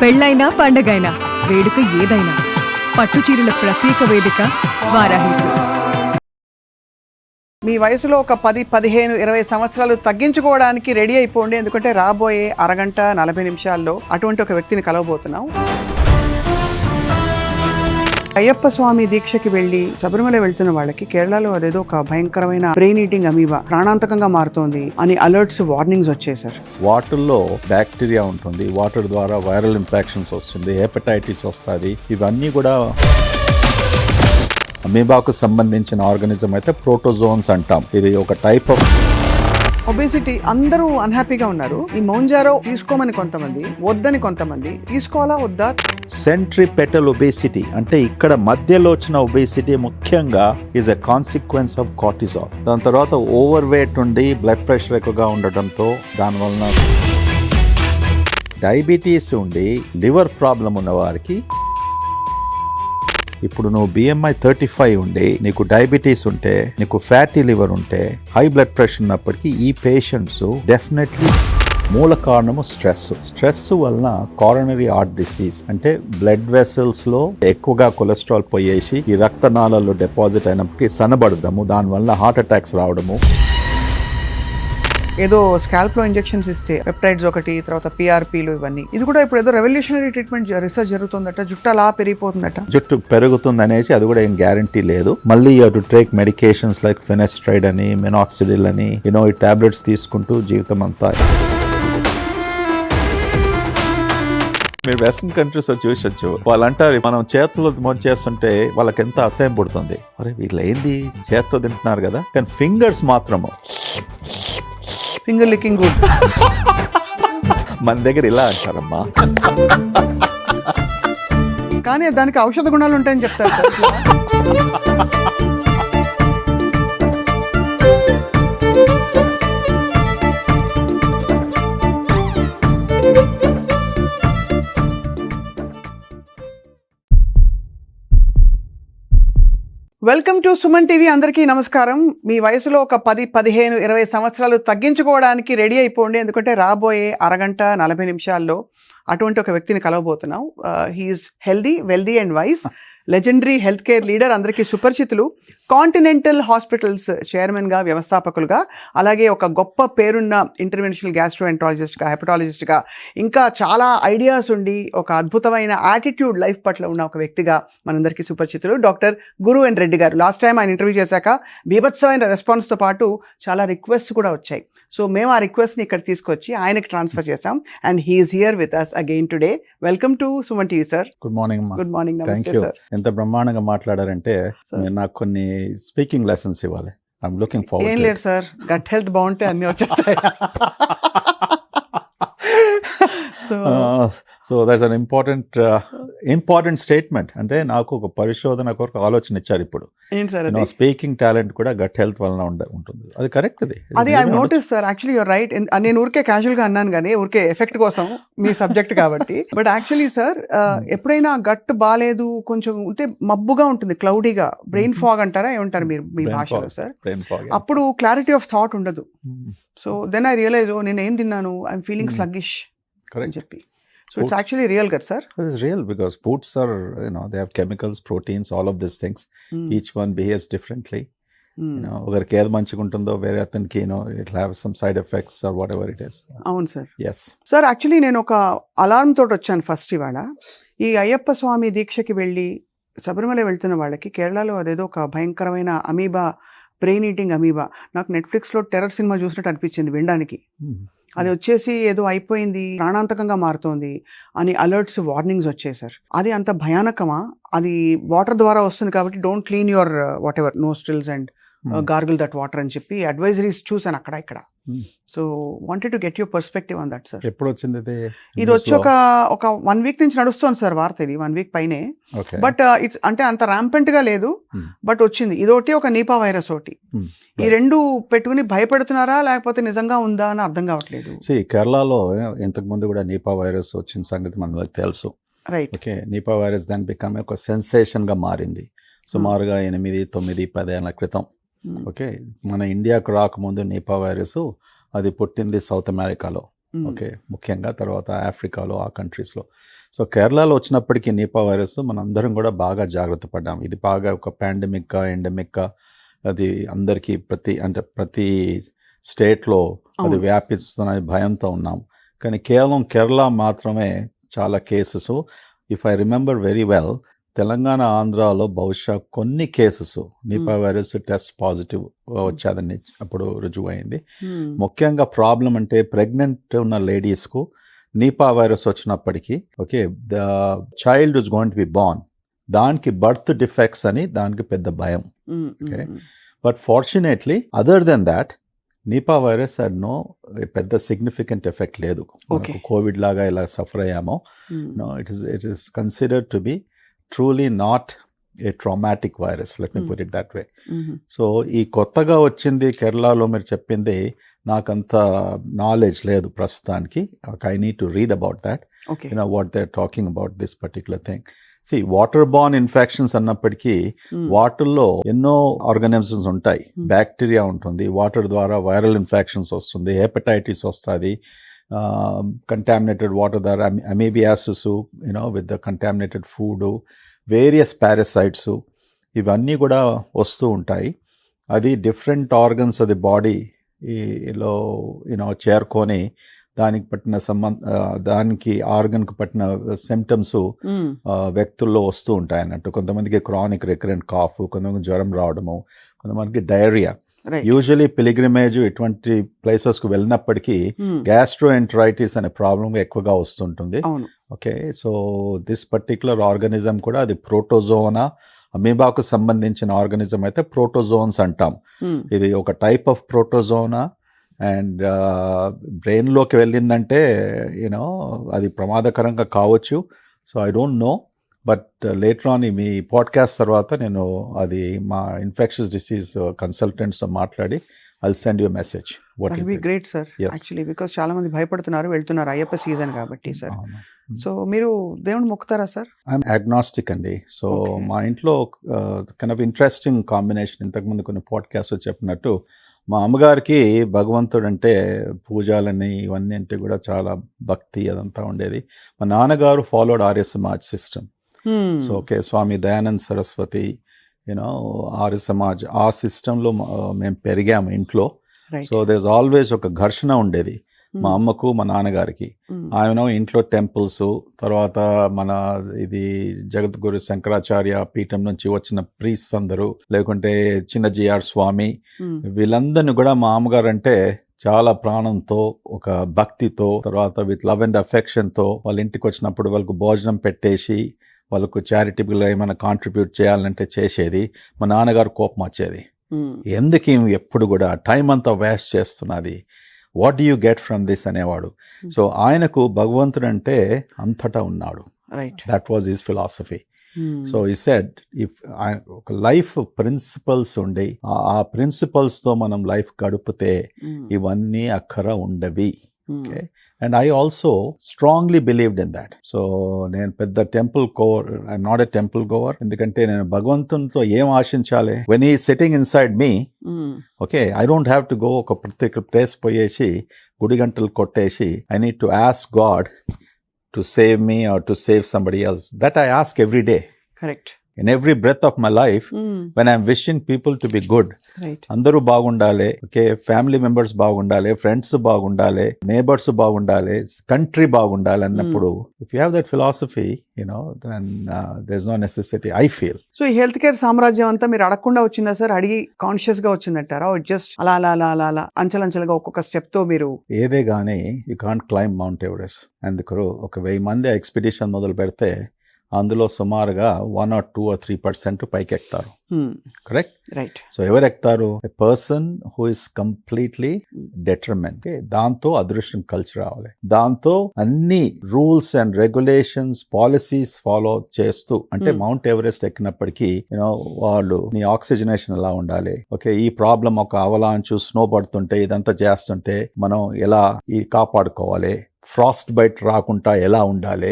పెళ్ళైనా పండగైనా వేడుక ఏదైనా పట్టుచీరల ప్రత్యేక వేదిక వారాహి సిల్క్స్. మీ వయసులో ఒక 10, 15, 20 సంవత్సరాలు తగ్గించుకోవడానికి రెడీ అయిపోండి. ఎందుకంటే రాబోయే అరగంట 40 నిమిషాల్లో అటువంటి ఒక వ్యక్తిని కలవబోతున్నాం. అయ్యప్ప స్వామి దీక్షకి వెళ్లి శబరిమల వెళ్తున్న వాళ్ళకి కేరళలో అదేదో ఒక భయంకరమైన బ్రెయిన్ ఈటింగ్ అమీబా ప్రాణాంతకంగా మారుతోంది అని అలర్ట్స్, వార్నింగ్స్ వచ్చాయి సార్. వాటర్లో బ్యాక్టీరియా ఉంటుంది, వాటర్ ద్వారా వైరల్ ఇన్ఫెక్షన్స్ వస్తుంది, హెపటైటిస్ వస్తుంది. ఇవన్నీ కూడా అమీబాకు సంబంధించిన ఆర్గానిజం అయితే ప్రోటోజోన్స్ అంటాం. ఇది ఒక టైప్ ఆఫ్ ఒబేసిటీ. అందరూ అన్హ్యాపీగా ఉన్నారు. ఈ మౌంజారో తీసుకోమని కొంతమంది, వద్దని కొంతమంది. తీసుకోవాలా వద్దా? సెంట్రిపెటల్ ఒబేసిటీ అంటే ఇక్కడ మధ్యలో వచ్చిన ఒబేసిటీ ముఖ్యంగా is a consequence of cortisol. దాని తర్వాత ఓవర్ వెయిట్ ఉండి బ్లడ్ ప్రెషర్ ఎక్కువగా ఉండటంతో దానివలన డయాబెటీస్ ఉండి లివర్ ప్రాబ్లం ఉన్న వారికి, ఇప్పుడు నువ్వు BMI 35 ఉండి నీకు డయాబెటీస్ ఉంటే, నీకు ఫ్యాటీ లివర్ ఉంటే, హై బ్లడ్ ప్రెషర్ ఉన్నప్పటికీ ఈ పేషెంట్స్ డెఫినెట్లీ మూల కారణము స్ట్రెస్ వలన కారోనరీ హార్ట్ డిసీజ్ అంటే బ్లడ్ వెసల్స్ లో ఎక్కువగా కొలెస్ట్రాల్ పోయేసి ఈ రక్తనాళాల్లో డిపాజిట్ అయినప్పటికీ సన్నబడడము, దానివల్ల హార్ట్ అటాక్స్ రావడము. ఏదో స్కాల్ప్ లో ఇంజెక్షన్స్ ఇస్తే పెప్టైడ్స్ ఒకటి, తర్వాత PRPలు, ఇవన్నీ. ఇది కూడా ఇప్పుడు ఏదో రెవల్యూషనరీ ట్రీట్మెంట్ రీసెర్చ్ జరుగుతుందట. జుట్టు అలా పెరిగిపోతుందట. జుట్టు పెరుగుతుంది అనేసి అది కూడా ఏం గ్యారంటీ లేదు. మళ్ళీ to take medications like finasteride అని, మినాక్సిడిల్ అని, ఈ టాబ్లెట్స్ తీసుకుంటూ జీవితం అంతా. మీరు వెస్టర్న్ కంట్రీస్ చూసొచ్చు, వాళ్ళు అంటారు మనం చేతులు చేస్తుంటే వాళ్ళకి ఎంత అసహ్యం పుడుతుంది. అరే వీళ్ళు ఏంది చేతితో తింటున్నారు కదా, కానీ ఫింగర్స్ మాత్రము ఫింగర్ లికింగ్ గుడ్. మన దగ్గర ఇలా అంటారమ్మా. కానీ దానికి ఔషధ గుణాలు ఉంటాయని చెప్తారు sir. Welcome to Suman TV. అందరికీ నమస్కారం. మీ వయసులో ఒక 10, 15, 20 సంవత్సరాలు తగ్గించుకోవడానికి రెడీ అయిపోండి. ఎందుకంటే రాబోయే అరగంట 40 నిమిషాల్లో అటువంటి ఒక వ్యక్తిని కలవబోతున్నాం. He is healthy, wealthy and wise. Legendary health care leader, అందరికీ సుపరిచితులు. కాంటినెంటల్ హాస్పిటల్స్ చైర్మన్గా, వ్యవస్థాపకులుగా, అలాగే ఒక గొప్ప పేరున్న ఇంటర్వెన్షనల్ గ్యాస్ట్రోఎంట్రాలజిస్ట్గా, హెపటాలజిస్ట్గా, ఇంకా చాలా ఐడియాస్ ఉండి ఒక అద్భుతమైన యాటిట్యూడ్ లైఫ్ పట్ల ఉన్న ఒక వ్యక్తిగా మనందరికీ సుపరిచితులు డాక్టర్ గురు ఎన్ రెడ్డి గారు. లాస్ట్ టైం ఆయన ఇంటర్వ్యూ చేశాక బీభత్సమైన రెస్పాన్స్తో పాటు చాలా రిక్వెస్ట్ కూడా వచ్చాయి. సో మేము ఆ రిక్వెస్ట్ని ఇక్కడ తీసుకొచ్చి ఆయనకి ట్రాన్స్ఫర్ చేసాం. And he's here with us again today. Welcome to Suman TV sir. Good morning. Good morning. నమస్తే సార్. ఎంత బ్రహ్మాండంగా మాట్లాడారంటే నాకు కొన్ని స్పీకింగ్ లెసన్స్ ఇవ్వాలి. I'm looking forward. ఏం లేదు సార్, గట్ హెల్త్ బాగుంటే అన్ని వచ్చేస్తాయి. So that's an important statement. అంటే నాకు ఒక పరిశోధన కొరకు ఆలోచన ఇచ్చారు ఇప్పుడు. స్పీకింగ్ టాలెంట్ కూడా గట్ హెల్త్ వలన ఉంటుంది. అది కరెక్ట్. అది I notice sir. Actually you're right. నేను ఊరికే క్యాజువల్ గా అన్నాను కానీ ఊరికే ఎఫెక్ట్ కోసం మీ సబ్జెక్ట్ కాబట్టి. బట్ యాక్చువల్లీ సార్, ఎప్పుడైనా గట్ బాగాలేదు, కొంచెం ఉంటే మబ్బుగా ఉంటుంది, క్లౌడీగా, బ్రెయిన్ ఫాగ్ అంటారా, ఏమంటారు మీరు మీ భాషలో సార్? అప్పుడు క్లారిటీ ఆఫ్ థాట్ ఉండదు. సో దెన్ ఐ రియలైజ్, నేను ఏం తిన్నాను, ఐఎమ్ ఫీలింగ్ స్లగ్గిష్ అని చెప్పి. So it's actually real, good sir? It is real because foods are, they have chemicals, proteins, all of these things. Each one behaves differently. ఒకరికి ఏది మంచిగా ఉంటుందో వేరే అతనికి it have some side effects or whatever it is. అవును sir. Yes sir, actually నేను ఒక alarm తోటి వచ్చాను ఫస్ట్ ఇవాళ. ఈ అయ్యప్ప స్వామి దీక్షకి వెళ్ళి శబరిమల వెళ్తున్న వాళ్ళకి కేరళలో అదేదో ఒక భయంకరమైన అమీబా, బ్రెయిన్ ఈటింగ్ అమీబా. నాకు నెట్ఫ్లిక్స్లో టెర్రర్ సినిమా చూసినట్టు అనిపించింది వినడానికి. అది వచ్చేసి ఏదో అయిపోయింది, ప్రాణాంతకంగా మారుతోంది అని అలర్ట్స్, వార్నింగ్స్ వచ్చాయి సార్. అది అంత భయానకమా? అది వాటర్ ద్వారా వస్తుంది కాబట్టి don't clean your what ever nostrils and gargle that water అని చెప్పి అడ్వైజరీస్ చూసాను అక్కడ ఇక్కడ. So wanted to get your perspective on that sir. ఎప్పుడు వచ్చింది ఇది? వచ్చి ఒక 1 వీక్ నుంచి నడుస్తుంది సార్ వార్త. ఇది 1 వీక్ పైనే. బట్ ఇట్స్ అంటే అంత ర్యాంపెంట్ గా లేదు, బట్ వచ్చింది. ఇదొకటి, ఒక నీపా వైరస్ ఒకటి. ఈ రెండు పెట్టుకుని భయపడుతున్నారా లేకపోతే నిజంగా ఉందా అని అర్థం కావట్లేదు. కేరళలో ఇంతకు ముందు కూడా నీపా వైరస్ వచ్చిన సంగతి మనకు తెలుసు. రైట్. ఓకే. నీపా వైరస్ దాని బికమ్ ఒక సెన్సేషన్ గా మారింది సుమారుగా 8, 9, 10 ఏళ్ల క్రితం. ఓకే. మన ఇండియాకు రాకముందు నిపా వైరస్ అది పుట్టింది సౌత్ అమెరికాలో. ఓకే, ముఖ్యంగా తర్వాత ఆఫ్రికాలో, ఆ కంట్రీస్లో. సో కేరళలో వచ్చినప్పటికీ నిపా వైరస్ మనందరం కూడా బాగా జాగ్రత్త పడ్డాం. ఇది బాగా ఒక పాండమిక్గా ఎండమిక్గా అది అందరికీ ప్రతి స్టేట్లో అది వ్యాపిస్తున్న భయంతో ఉన్నాం. కానీ కేవలం కేరళ మాత్రమే చాలా cases. If I remember very well, Telangana ఆంధ్రాలో బహుశా కొన్ని cases Nipah virus test positive వచ్చేదని అప్పుడు రుజువు అయింది. ముఖ్యంగా ప్రాబ్లం అంటే ప్రెగ్నెంట్ ఉన్న లేడీస్కు నిపా వైరస్ వచ్చినప్పటికీ okay the child is going to be born, దానికి బర్త్ డిఫెక్ట్స్ అని దానికి పెద్ద భయం. Okay, but fortunately other than that Nipah virus had no పెద్ద సిగ్నిఫికెంట్ ఎఫెక్ట్ లేదు. కోవిడ్ లాగా ఇలా సఫర్ అయ్యామో, it is considered to B truly not a traumatic virus, let me put it that way. So ఈ కొత్తగా వచ్చింది కేరళలో మీరు చెప్పింది నాకంత నాలెడ్జ్ లేదు ప్రస్తుతానికి. I need to read about that, what they are talking about this particular thing. Water borne infections అన్నప్పటికీ వాటర్లో ఎన్నో ఆర్గానిజమ్స్ ఉంటాయి. బ్యాక్టీరియా ఉంటుంది, వాటర్ ద్వారా వైరల్ ఇన్ఫెక్షన్స్ వస్తుంది, హెపటైటిస్ వస్తుంది, కంటామినేటెడ్ వాటర్ ద్వారా amoebiasis with the contaminated food, various parasites ఇవన్నీ కూడా వస్తూ ఉంటాయి. అది డిఫరెంట్ ఆర్గన్స్ అది బాడీలో చేరుకొని దానికి పట్టిన దానికి ఆర్గన్కి పట్టిన సిమ్టమ్స్ వ్యక్తుల్లో వస్తూ ఉంటాయి అన్నట్టు. కొంతమందికి క్రానిక్ రికరెంట్ కాఫ్, కొంతమంది జ్వరం రావడము, కొంతమందికి డయేరియా. యూజువలీ పిలిగ్రిమేజ్ ఇటువంటి ప్లేసెస్కు వెళ్ళినప్పటికీ గ్యాస్ట్రోఎంటరైటిస్ అనే ప్రాబ్లం ఎక్కువగా వస్తుంటుంది. Okay, so this particular organism కూడా అది ప్రోటోజోనా, అమీబాకు సంబంధించిన ఆర్గానిజం అయితే ప్రోటోజోన్స్ అంటాం. ఇది ఒక టైప్ ఆఫ్ ప్రోటోజోనా అండ్ బ్రెయిన్లోకి వెళ్ళిందంటే అది ప్రమాదకరంగా కావచ్చు. So I don't know, but later on me podcast తర్వాత నేను అది మా ఇన్ఫెక్షస్ డిసీజ్ కన్సల్టెంట్స్తో మాట్లాడి I'll send you a message. What is it? Great, sir. Yes. Actually, because చాలా మంది భయపడుతున్నారు వెళ్తున్నారు అయ్యప్ప సీజన్ కాబట్టి సార్. సో మీరు దేవుని మొక్కుతారా సార్? ఐఎమ్ అగ్నాస్టిక్ అండి. సో మా ఇంట్లో కైండ్ ఆఫ్ ఇంట్రెస్టింగ్ కాంబినేషన్. ఇంతకుముందు కొన్ని పాడ్కాస్ట్ చెప్పినట్టు మా అమ్మగారికి భగవంతుడు అంటే పూజలని ఇవన్నీ అంటే కూడా చాలా భక్తి అదంతా ఉండేది. మా నాన్నగారు followed Arya Samaj system. So okay, Swami Dayanand Saraswati Arya Samaj ఆ సిస్టంలో మేము పెరిగాము ఇంట్లో. సో దేర్ ఇస్ ఆల్వేస్ ఒక ఘర్షణ ఉండేది మా అమ్మకు మా నాన్నగారికి. ఆయన ఇంట్లో టెంపుల్స్, తర్వాత మన ఇది జగద్గురు శంకరాచార్య పీఠం నుంచి వచ్చిన ప్రీస్ అందరూ, లేకుంటే చిన్న జిఆర్ స్వామి, వీళ్ళందరినీ కూడా మా అమ్మగారు అంటే చాలా ప్రాణంతో, ఒక భక్తితో, తర్వాత విత్ లవ్ అండ్ అఫెక్షన్తో వాళ్ళ ఇంటికి వచ్చినప్పుడు వాళ్ళకు భోజనం పెట్టేసి వాళ్ళకు చారిటబుల్గా ఏమైనా కాంట్రిబ్యూట్ చేయాలంటే చేసేది. మా నాన్నగారు కోపం వచ్చేది, ఎందుకు ఎప్పుడు కూడా టైం అంతా వేస్ట్ చేస్తున్నది, what do you get from this అనేవాడు. సో ఆయనకు భగవంతుడు అంటే అంతటా ఉన్నాడు. That was his philosophy. So he said if ఒక లైఫ్ ప్రిన్సిపల్స్ ఉండి ఆ ప్రిన్సిపల్స్తో మనం లైఫ్ గడిపితే ఇవన్నీ అక్కర ఉండవి. Okay, and I also strongly believed in that. So నేను పెద్ద temple goer, I'm not a temple goer. ఎందుకంటే నేను భగవంతునితో ఏం ఆశించాలి, when he sitting inside me, okay, I don't have to go ఒక ప్రత్యేక ప్లేస్ పోయేసి గుడి గంటలు కొట్టేసి I need to ask god to save me or to save somebody else. That I ask every day. Correct. In every breath of my life, when I'm wishing people to be good, అందరూ బాగుండాలి, okay, family members బాగుండాలి, friends బాగుండాలి, neighbours బాగుండాలి, country బాగుండాలి అన్నప్పుడు if you have that philosophy, then there's no necessity, I feel. So ఈ health care సామ్రాజ్యం అంతా మీరు అడగకుండా వచ్చిందా సార్? అడిగి కాన్షియస్ గా వచ్చిందంటారా? జస్ట్ అలా అలా అలా అలా అలా అంచెలంచెలుగా ఒక్కొక్క స్టెప్ తో మీరు? ఏదే గానీ you can't climb mount Everest. అందుకు ఒక 1000 మంది ఎక్స్పిడిషన్ మొదలు పెడితే అందులో సుమారుగా 1 or 2 or 3% పైకి ఎక్కుతారు. Correct, right. సో ఎవరు ఎక్కుతారు? A person who is completely డెటర్మెంట్. దాంతో అదృష్టం కలిసి రావాలి, దాంతో అన్ని rules and regulations policies follow చేస్తూ, అంటే మౌంట్ ఎవరెస్ట్ ఎక్కినప్పటికీ వాళ్ళు నీ ఆక్సిజనేషన్ ఎలా ఉండాలి, ఓకే, ఈ ప్రాబ్లం ఒక అవలాంచు స్నో పడుతుంటే ఇదంతా చేస్తుంటే మనం ఎలా ఈ కాపాడుకోవాలి, ఫ్రాస్ట్ బైట్ రాకుండా ఎలా ఉండాలి.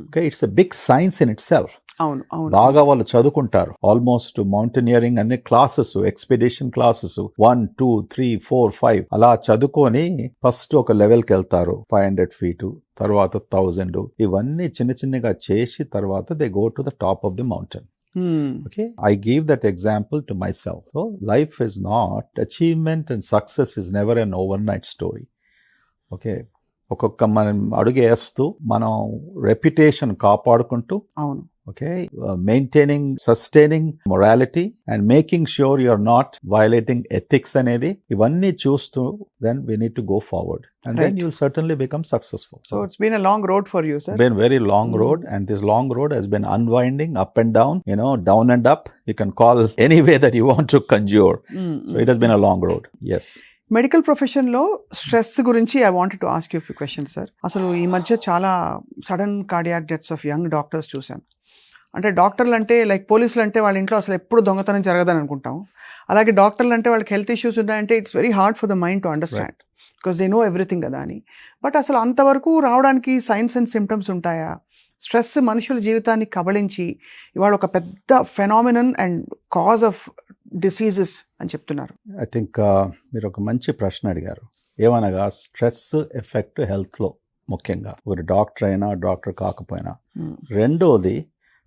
Okay, it's a big science in itself. అవును అవును బాగా వాళ్ళు చదువుకుంటారు. ఆల్మోస్ట్ మౌంటైనియరింగ్ అన్ని క్లాసెస్, ఎక్స్పెడిషన్ క్లాసెస్ 1, 2, 3, 4, 5 అలా చదువుకొని ఫస్ట్ ఒక లెవెల్కి వెళ్తారు. 500 feet, తర్వాత 1000, ఇవన్నీ చిన్న చిన్నగా చేసి తర్వాత they go to the top of the mountain. Okay, I gave that example to myself. So life is not, achievement and success is never an overnight story. Okay, ఒక్కొక్క మనం అడుగేస్తూ మనం రెప్యుటేషన్ కాపాడుకుంటూ, అవును okay, maintaining sustaining morality and making sure you are not violating ethics అనేది ఇవన్నీ చూస్తూ then we need to go forward and then Right. You will certainly become successful. So it's been a long road for you sir. Been very long road, and this long road has been unwinding, up and down, down and up. You can call any way that you want to conjure. So it has been a long road. Yes. Medical ప్రొఫెషన్లో stress గురించి I wanted to ask you few questions sir. అసలు ఈ మధ్య చాలా sudden cardiac deaths of young doctors చూసాం. అంటే డాక్టర్లు అంటే లైక్ పోలీసులు అంటే వాళ్ళ ఇంట్లో అసలు ఎప్పుడు దొంగతనం జరగదని అనుకుంటాం. అలాగే డాక్టర్లు అంటే వాళ్ళకి హెల్త్ ఇష్యూస్ ఉన్నాయంటే it's very hard for the mind to understand because they know everything కదా అని. బట్ అసలు అంతవరకు రావడానికి సైన్స్ అండ్ సిమ్టమ్స్ ఉంటాయా? స్ట్రెస్ మనుషుల జీవితాన్ని కబళించి ఇవాళ ఒక పెద్ద phenomenon and cause of diseases అని చెప్తున్నారు. ఐ థింక్ మీరు ఒక మంచి ప్రశ్న అడిగారు. ఏమనగా స్ట్రెస్ ఎఫెక్ట్ హెల్త్లో ముఖ్యంగా ఒక డాక్టర్ అయినా డాక్టర్ కాకపోయినా. రెండోది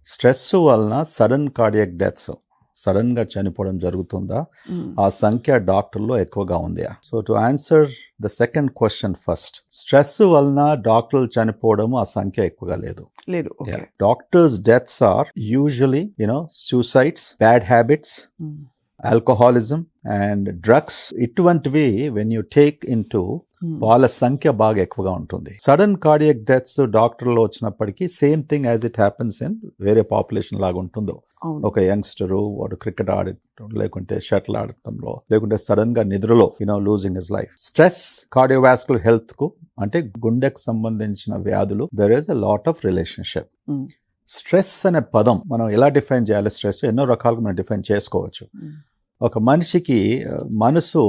స్ట్రెస్ వలన సడన్ కార్డియాక్ డెత్స్, సడన్ గా చనిపోవడం జరుగుతుందా, ఆ సంఖ్య డాక్టర్లో ఎక్కువగా ఉంది. So to answer the second question first, stress వలన డాక్టర్లు చనిపోవడం ఆ సంఖ్య ఎక్కువగా లేదు. Doctors deaths are usually suicides, bad habits, alcoholism and drugs. ఇటువంటివి వెన్ యూ టేక్ ఇంటూ వాళ్ళ సంఖ్య బాగా ఎక్కువగా ఉంటుంది. సడన్ కార్డియాక్ డెత్స్ డాక్టర్లో వచ్చినప్పటికీ same thing as it happens in వేరే పాపులేషన్ లాగా ఉంటుందో. ఒక యంగ్స్టరు వాడు క్రికెట్ ఆడటం, లేకుంటే షటిల్ ఆడటంలో, లేకుంటే సడన్ గా నిద్రలో losing his life. Stress cardiovascular health కు, అంటే గుండెకు సంబంధించిన వ్యాధులు, there is a lot of relationship. Stress అనే పదం మనం ఎలా డిఫైన్ చేయాలి? స్ట్రెస్ ఎన్నో రకాలుగా మనం డిఫైన్ చేసుకోవచ్చు. ఒక మనిషికి మనసు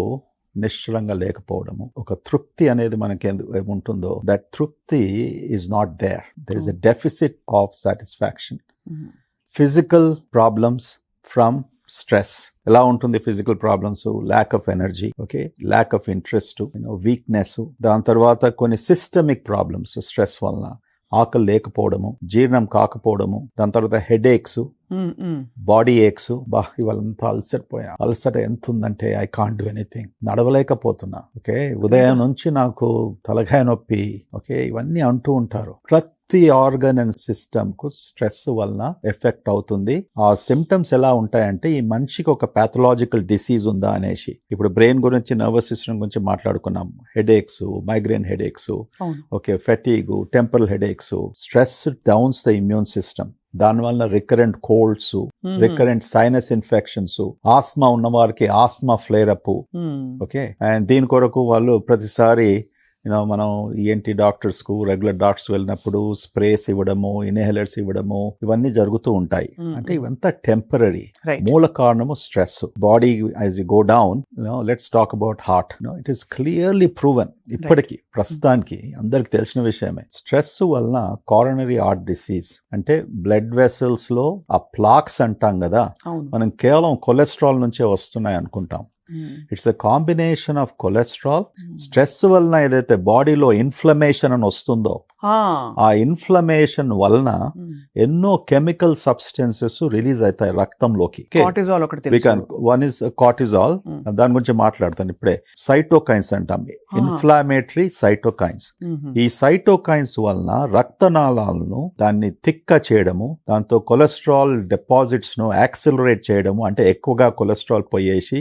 నిశ్చలంగా లేకపోవడము, ఒక తృప్తి అనేది మనకి ఉంటుందో, దట్ తృప్తి is not there. There is a deficit of satisfaction. Physical problems from stress ఎలా ఉంటుంది? Physical problems, lack of energy, okay, lack of interest, weakness. దాని తర్వాత కొన్ని సిస్టమిక్ ప్రాబ్లమ్స్ స్ట్రెస్ వలన, ఆకలి లేకపోవడము, జీర్ణం కాకపోవడము, దాని తర్వాత హెడేక్స్, బాడీ ఏక్స్. ఇవాళంతా అలసటపోయా, అలసట ఎంత ఉందంటే ఐ కాంట్ డూ ఎనీథింగ్, నడవలేకపోతున్నా, ఓకే, ఉదయం నుంచి నాకు తలకాయ నొప్పి, ఓకే, ఇవన్నీ అంటూ ఉంటారు. ప్రతి ఆర్గన్ అండ్ సిస్టమ్ కు స్ట్రెస్ వలన ఎఫెక్ట్ అవుతుంది. ఆ సిమ్టమ్స్ ఎలా ఉంటాయంటే ఈ మనిషికి ఒక పాథలాజికల్ డిసీజ్ ఉందా అనేసి. ఇప్పుడు బ్రెయిన్ గురించి, నర్వస్ సిస్టమ్ గురించి మాట్లాడుకున్నాం. Headaches, migraine headaches, okay, fatigue, temporal headaches. Stress downs the immune system. దానివల్ల recurrent colds, recurrent sinus infections, asthma ఉన్న వారికి asthma flare up, okay. And దీని కొరకు వాళ్ళు ప్రతిసారి మనం ఈఎన్టీ డాక్టర్స్ కు, రెగ్యులర్ డాక్టర్స్ వెళ్ళినప్పుడు స్ప్రేస్ ఇవ్వడము, ఇన్హేలర్స్ ఇవ్వడము, ఇవన్నీ జరుగుతూ ఉంటాయి. అంటే ఇవంతా టెంపరీ. మూల కారణము stress. Body as you go down, let's talk about heart. It is clearly proven ఇప్పటికీ, ప్రస్తుతానికి అందరికి తెలిసిన విషయమే. స్ట్రెస్ వలన కారోనరీ హార్ట్ డిసీజ్, అంటే బ్లడ్ వెసల్స్ లో ఆ ప్లాక్స్ అంటాం కదా, మనం కేవలం కొలెస్ట్రాల్ నుంచే వస్తున్నాయి అనుకుంటాం. It's a combination of cholesterol. Stress వలన ఏదైతే బాడీలో ఇన్ఫ్లమేషన్ అని వస్తుందో, ఆ ఇన్ఫ్లమేషన్ వలన ఎన్నో కెమికల్ సబ్స్టెన్సెస్ రిలీజ్ అవుతాయి రక్తంలోకి. వన్ ఇస్ కార్టిజాల్, దాని గురించి మాట్లాడతాను ఇప్పుడే. సైటోకైన్స్ అంటాం, ఇన్ఫ్లామేటరీ సైటోకైన్స్. ఈ సైటోకైన్స్ వలన రక్తనాళాలను దాన్ని థిక్ చేయడము, దాంతో కొలెస్ట్రాల్ డిపాజిట్స్ ను యాక్సిలరేట్ చేయడము, అంటే ఎక్కువగా కొలెస్ట్రాల్ పోయేసి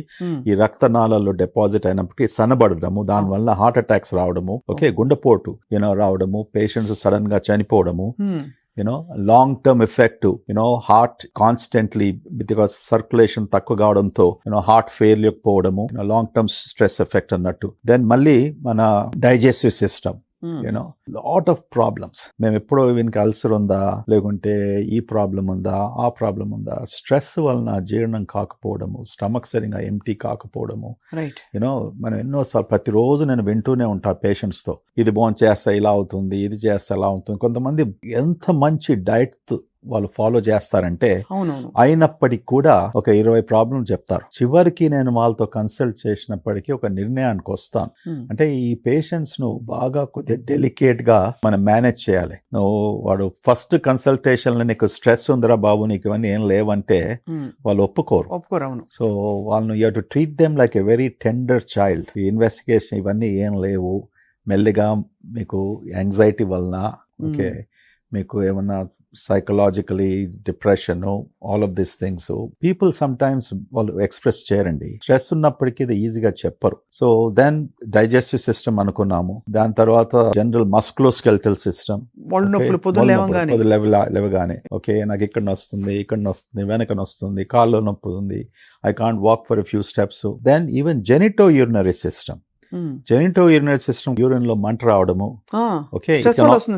ఈ రక్తనాళాల్లో డిపాజిట్ అయినప్పటికీ సన్నబడడము, దానివల్ల హార్ట్ అటాక్స్ రావడము, ఓకే, గుండెపోటు రావడము, పేషెంట్స్ సడన్ గా చనిపోవడము, long term effect, heart constantly because circulation తక్కువ కావడంతో హార్ట్ ఫెయిల్యూర్ పోవడము, లాంగ్ టర్మ్ స్ట్రెస్ ఎఫెక్ట్ అన్నట్టు. దెన్ మళ్ళీ మన digestive system, lot of problems. మేము ఎప్పుడో వీనికి అల్సర్ ఉందా, లేకుంటే ఈ ప్రాబ్లం ఉందా, ఆ ప్రాబ్లం ఉందా. స్ట్రెస్ వలన జీర్ణం కాకపోవడము, స్టమక్ సరిగా ఎంటీ కాకపోవడము. మనం ఎన్నోసార్లు ప్రతిరోజు నేను వింటూనే ఉంటా పేషెంట్స్ తో, ఇది భోజనం చేస్తా ఇలా అవుతుంది, ఇది చేస్తా ఇలా అవుతుంది. కొంతమంది ఎంత మంచి డైట్ వాళ్ళు ఫాలో చేస్తారంటే అవునవును. అయినప్పటికీ కూడా ఒక 20 ప్రాబ్లం చెప్తారు. చివరికి నేను వాళ్ళతో కన్సల్ట్ చేసినప్పటికీ ఒక నిర్ణయానికి వస్తాను. అంటే ఈ పేషెంట్స్ ను బాగా కొద్దిగా డెలికేట్ గా మనం మేనేజ్ చేయాలి. నువ్వు వాడు ఫస్ట్ కన్సల్టేషన్ లో నీకు స్ట్రెస్ ఉందిరా బాబు, నీకు ఇవన్నీ ఏం లేవంటే వాళ్ళు ఒప్పుకోరు. అవును. సో వాళ్ళను you to treat them like a very tender child. ఈ ఇన్వెస్టిగేషన్ ఇవన్నీ ఏం లేవు, మెల్లిగా మీకు యాంగ్జైటీ వలన ఓకే మీకు ఏమన్నా psychologically depression, all of this things people some times వాళ్ళు ఎక్స్ప్రెస్ చేయరండి. స్ట్రెస్ ఉన్నప్పటికీ ఇది ఈజీగా చెప్పరు. సో దెన్ డైజెస్టివ్ సిస్టమ్ అనుకున్నాము, దాని తర్వాత జనరల్ మస్కులోస్కెల్టల్ సిస్టమ్, లేవగానే ఓకే నాకు ఇక్కడ నొస్తుంది, వెనక నొస్తుంది, కాళ్ళు నొప్పి ఉంది, I can't walk for a few steps. Then even genito urinary system, urine లో మంట రావడము, okay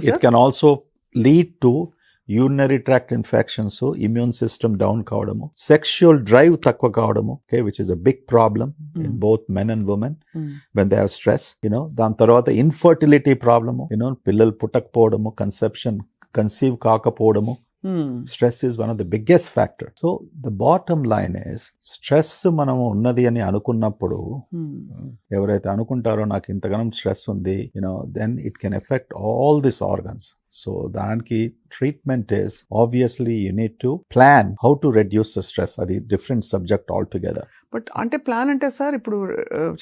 it can also lead to urinary tract infections, immune system down కావడము, sexual drive తక్కువ కావడము, okay, which is a big problem in both men and women when they have stress, దాని తర్వాత infertility problem, పిల్లలు పుట్టకపోవడము, conceive కాకపోవడము. Stress is one of the biggest factors. So the bottom line is stress మనము ఉన్నది అని అనుకున్నప్పుడు ఎవరైతే అనుకుంటారో నాకు ఇంతగానం స్ట్రెస్ ఉంది, then it can affect all these organs. So దానికి treatment is obviously you need to plan how to reduce the stress. అది different subject altogether. బట్ అంటే ప్లాన్ అంటే సార్ ఇప్పుడు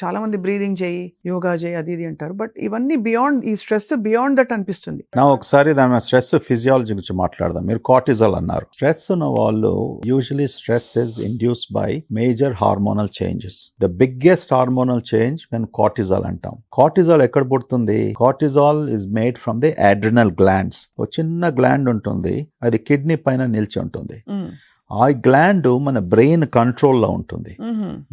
చాలా మంది బ్రీదింగ్ చేయి, యోగా చేయి, అది ఇది అంటారు. బట్ ఇవన్నీ బియాండ్, ఈ స్ట్రెస్ బియాండ్ దట్ అనిపిస్తుంది. నా ఒకసారి దాని స్ట్రెస్ ఫిజియాలజీ గురించి మాట్లాడదాం. మీరు కార్టిజాల్ అన్నారు. స్ట్రెస్ ఉన్న వాళ్ళు usually stress is induced by major hormonal changes. The biggest hormonal change మేము కార్టిజాల్ అంటాం. కార్టిజాల్ ఎక్కడ పుడుతుంది? Cortisol is made from the adrenal glands. ఒక చిన్న గ్లాండ్ ఉంటుంది, అది కిడ్నీ పైన నిలిచి ఉంటుంది. ఆ గ్లాండ్ మన బ్రెయిన్ కంట్రోల్లో ఉంటుంది.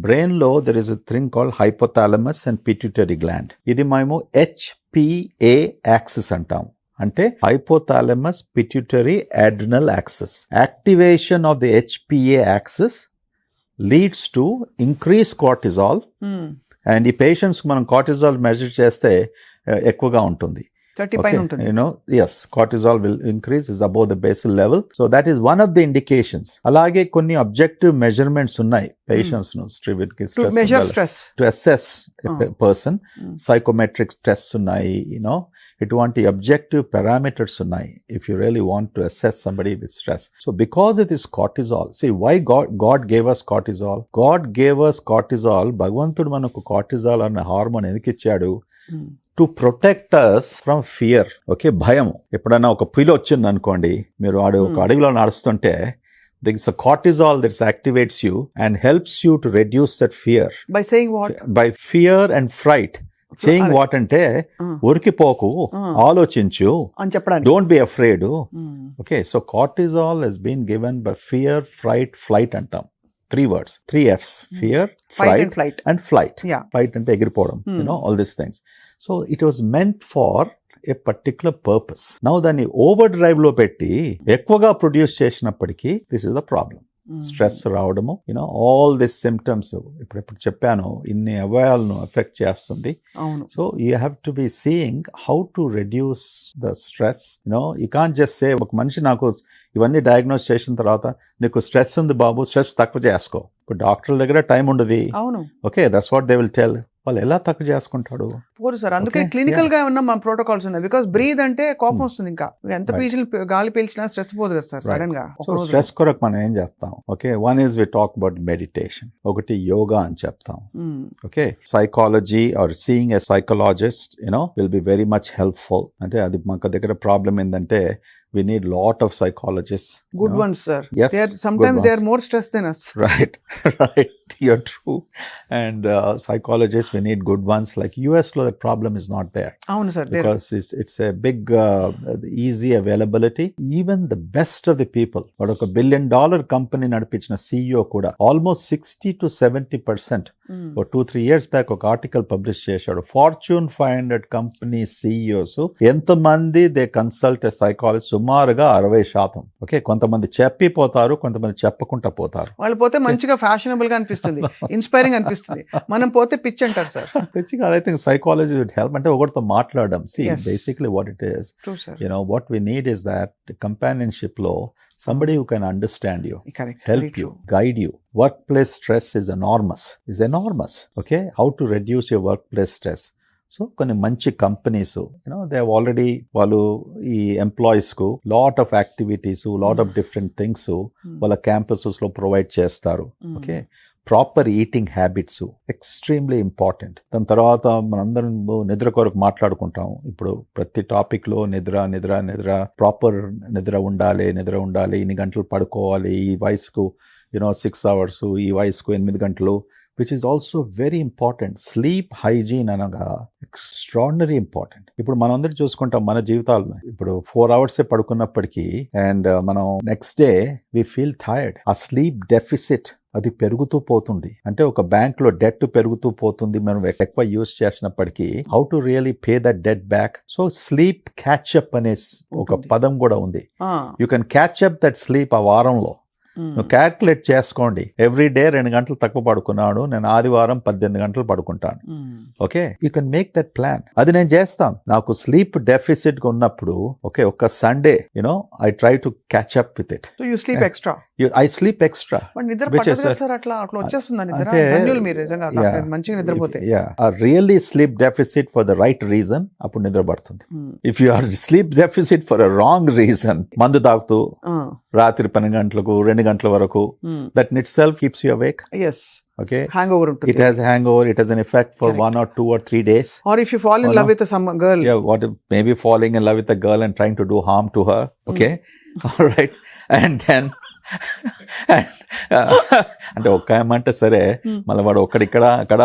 బ్రెయిన్ లో there is a thing called hypothalamus and pituitary gland. ఇది మేము HPA యాక్సిస్ అంటాం. అంటే hypothalamus pituitary adrenal axis. Activation of the HPA axis leads to increase cortisol. And ఈ పేషెంట్స్ మనం కార్టిజాల్ మెజర్ చేస్తే ఎక్కువగా ఉంటుంది. 30 పైన ఉంటుంది. Yes, cortisol will increase, is above the basal level. So that is one of the indications. అలాగే కొన్ని objective measurements ఉన్నాయి patients ను to measure stress, to assess a person. Psychometric tests ఉన్నాయి, ఇటువంటి objective parameters ఉన్నాయి if you really want to assess somebody with stress. So because it is cortisol, see why God gave us cortisol. God gave us cortisol. భగవంతుడు మనకు cortisol అనే hormone ఎందుకు ఇచ్చాడు? To protect us from fear. Okay, భయం. ఎప్పుడైనా ఒక పిల్లి వచ్చింది అనుకోండి, మీరు ఒక అడవిలో నడుస్తుంటే there is a cortisol that activates you and helps you to reduce that fear. By saying what? By fear and fright. Saying what అంటే ఉరికిపోకు, ఆలోచించు అని చెప్పడానికి. Don't be afraid. Okay, so cortisol has been given by fear, fright, flight అంటాం. 3 words, 3 F's, fear, fright and flight. Yeah. Flight అంటే ఎగిరిపోవడం, all these things. So it was meant for a particular purpose. Now దాన్ని over drive లో పెట్టి ఎక్కువగా produce చేసినప్పటికీ this is the problem. Stress రావడము, all this symptoms ఇప్పుడు చెప్పాను, ఇన్ని అవయవాలను ఎఫెక్ట్ చేస్తుంది. So you have to be seeing how to reduce the stress. You can't just say ఒక మనిషి నాకు ఇవన్నీ డయాగ్నోస్ చేసిన తర్వాత నీకు స్ట్రెస్ ఉంది బాబు, స్ట్రెస్ తక్కువ చేసుకో. ఇప్పుడు డాక్టర్ల దగ్గర టైం ఉండదు. Okay, that's what they will tell. వాళ్ళు ఎలా తక్కువ చేసుకుంటాడు? పోరు సార్. అందుకే క్లినికల్ గా ఉన్న మన ప్రోటోకాల్స్ ఉన్నాయి. బికాస్ బ్రీద్ అంటే కోపం వస్తుంది, ఇంకా ఎంత గాలి పీల్చినా స్ట్రెస్ పోదు కదా సార్ సడన్ గా. సో స్ట్రెస్ కొరకు మనం ఏం చేస్తాం? Okay, one is we talk about meditation, ఒకటి యోగా అని చెప్తాం. Okay, psychology or seeing a psychologist will be very much helpful. అంటే అది మాకు దగ్గర ప్రాబ్లం ఏంటంటే we need lot of psychologists. Good ones, sir. Yes, sometimes they are more stressed than us. Right. You're true. And psychologists, we need good ones. Like US lo, the problem is not there. Avunu sir, because it's a big easy availability. Even the best of the people, but oka $1 billion company nadipichina CEO kuda almost 60 to 70% or 2-3 years back ఒక article publish చేశాడు. Fortune 500 company CEOs ఎంత మంది they consult a psychologist, సుమారుగా 60%. Okay, కొంతమంది చెప్పిపోతారు, కొంతమంది చెప్పకుండా పోతారు. వాళ్ళు పోతే మంచిగా ఫ్యాషనబుల్ గా అనిపిస్తుంది, ఇన్స్పైరింగ్ అనిపిస్తుంది. మనం పోతే పిచ్ అంటారు సార్. పిచ్చి కాదు, I think psychology will help. అంటే ఒకరితో మాట్లాడడం. See, Yes. basically what it is, True, sir. what we need is that companionship లో somebody who can understand you, Correct. Very help you, true. guide you. Workplace stress is enormous. Okay, how to reduce your workplace stress. So కొన్ని మంచి companies they already వాళ్ళు ఈ employees కు lot of activities, lot of different things వాళ్ళ campuses లో provide చేస్తారు. Okay, proper eating habits extremely important. దాని తర్వాత మనందరం నిద్ర కొరకు మాట్లాడుకుంటాం. ఇప్పుడు ప్రతి టాపిక్ లో నిద్ర, ప్రాపర్ నిద్ర ఉండాలి, ఇన్ని గంటలు పడుకోవాలి, ఈ వయసుకు 6 hours, ఈ వయసుకు 8 గంటలు, which is also very important. Sleep hygiene అనగా ఎక్స్ట్రాడినరీ ఇంపార్టెంట్. ఇప్పుడు మనం అందరూ చూసుకుంటాం మన జీవితాల్లో, ఇప్పుడు 4 hours పడుకున్నప్పటికీ అండ్ మనం next day we feel tired. ఆ స్లీప్ డెఫిసిట్ అది పెరుగుతూ పోతుంది. అంటే ఒక బ్యాంక్ లో డెట్ పెరుగుతూ పోతుంది మనం ఎక్కువ యూజ్ చేసినప్పటికీ. How to really pay that debt back. So sleep catch up అనే ఒక పదం కూడా ఉంది. You can catch up that sleep ఆ వారంలో. నువ్వు క్యాల్కులేట్ చేసుకోండి, ఎవ్రీ డే 2 గంటలు తక్కువ పడుకున్నాడు, నేను ఆదివారం 18 గంటలు పడుకుంటాను. Okay, you can make that plan. అది నేను చేస్తాను. నాకు స్లీప్ డెఫిసిట్ గా ఉన్నప్పుడు ఓకే, ఒక Sunday I try to catch up with it. So you sleep extra. I sleep extra. నిద్ర పట్టదు సార్, అట్లా వచ్చేస్తుంది నిద్ర. ధన్యులు మీరు నిజంగా మంచిగా నిద్రపోతే. Really sleep deficit for the right reason, అప్పుడు నిద్ర పడుతుంది. If you are sleep deficit for a wrong reason, మందు తాగుతూ రాత్రి 12 గంటలకు 2 గంటల వరకు, that in itself keeps you awake. Yes. Okay. Hangover ఉంటుంది. It has hangover. It has an effect for 1 or 2 or 3 days. Or if you fall in love with some girl. Yeah, maybe falling in love with a girl and trying to do harm to her. Okay. All right. And then అంటే ఒక్క ఏమంటే సరే, మళ్ళీ వాడు ఒక్కడిక్కడ అక్కడ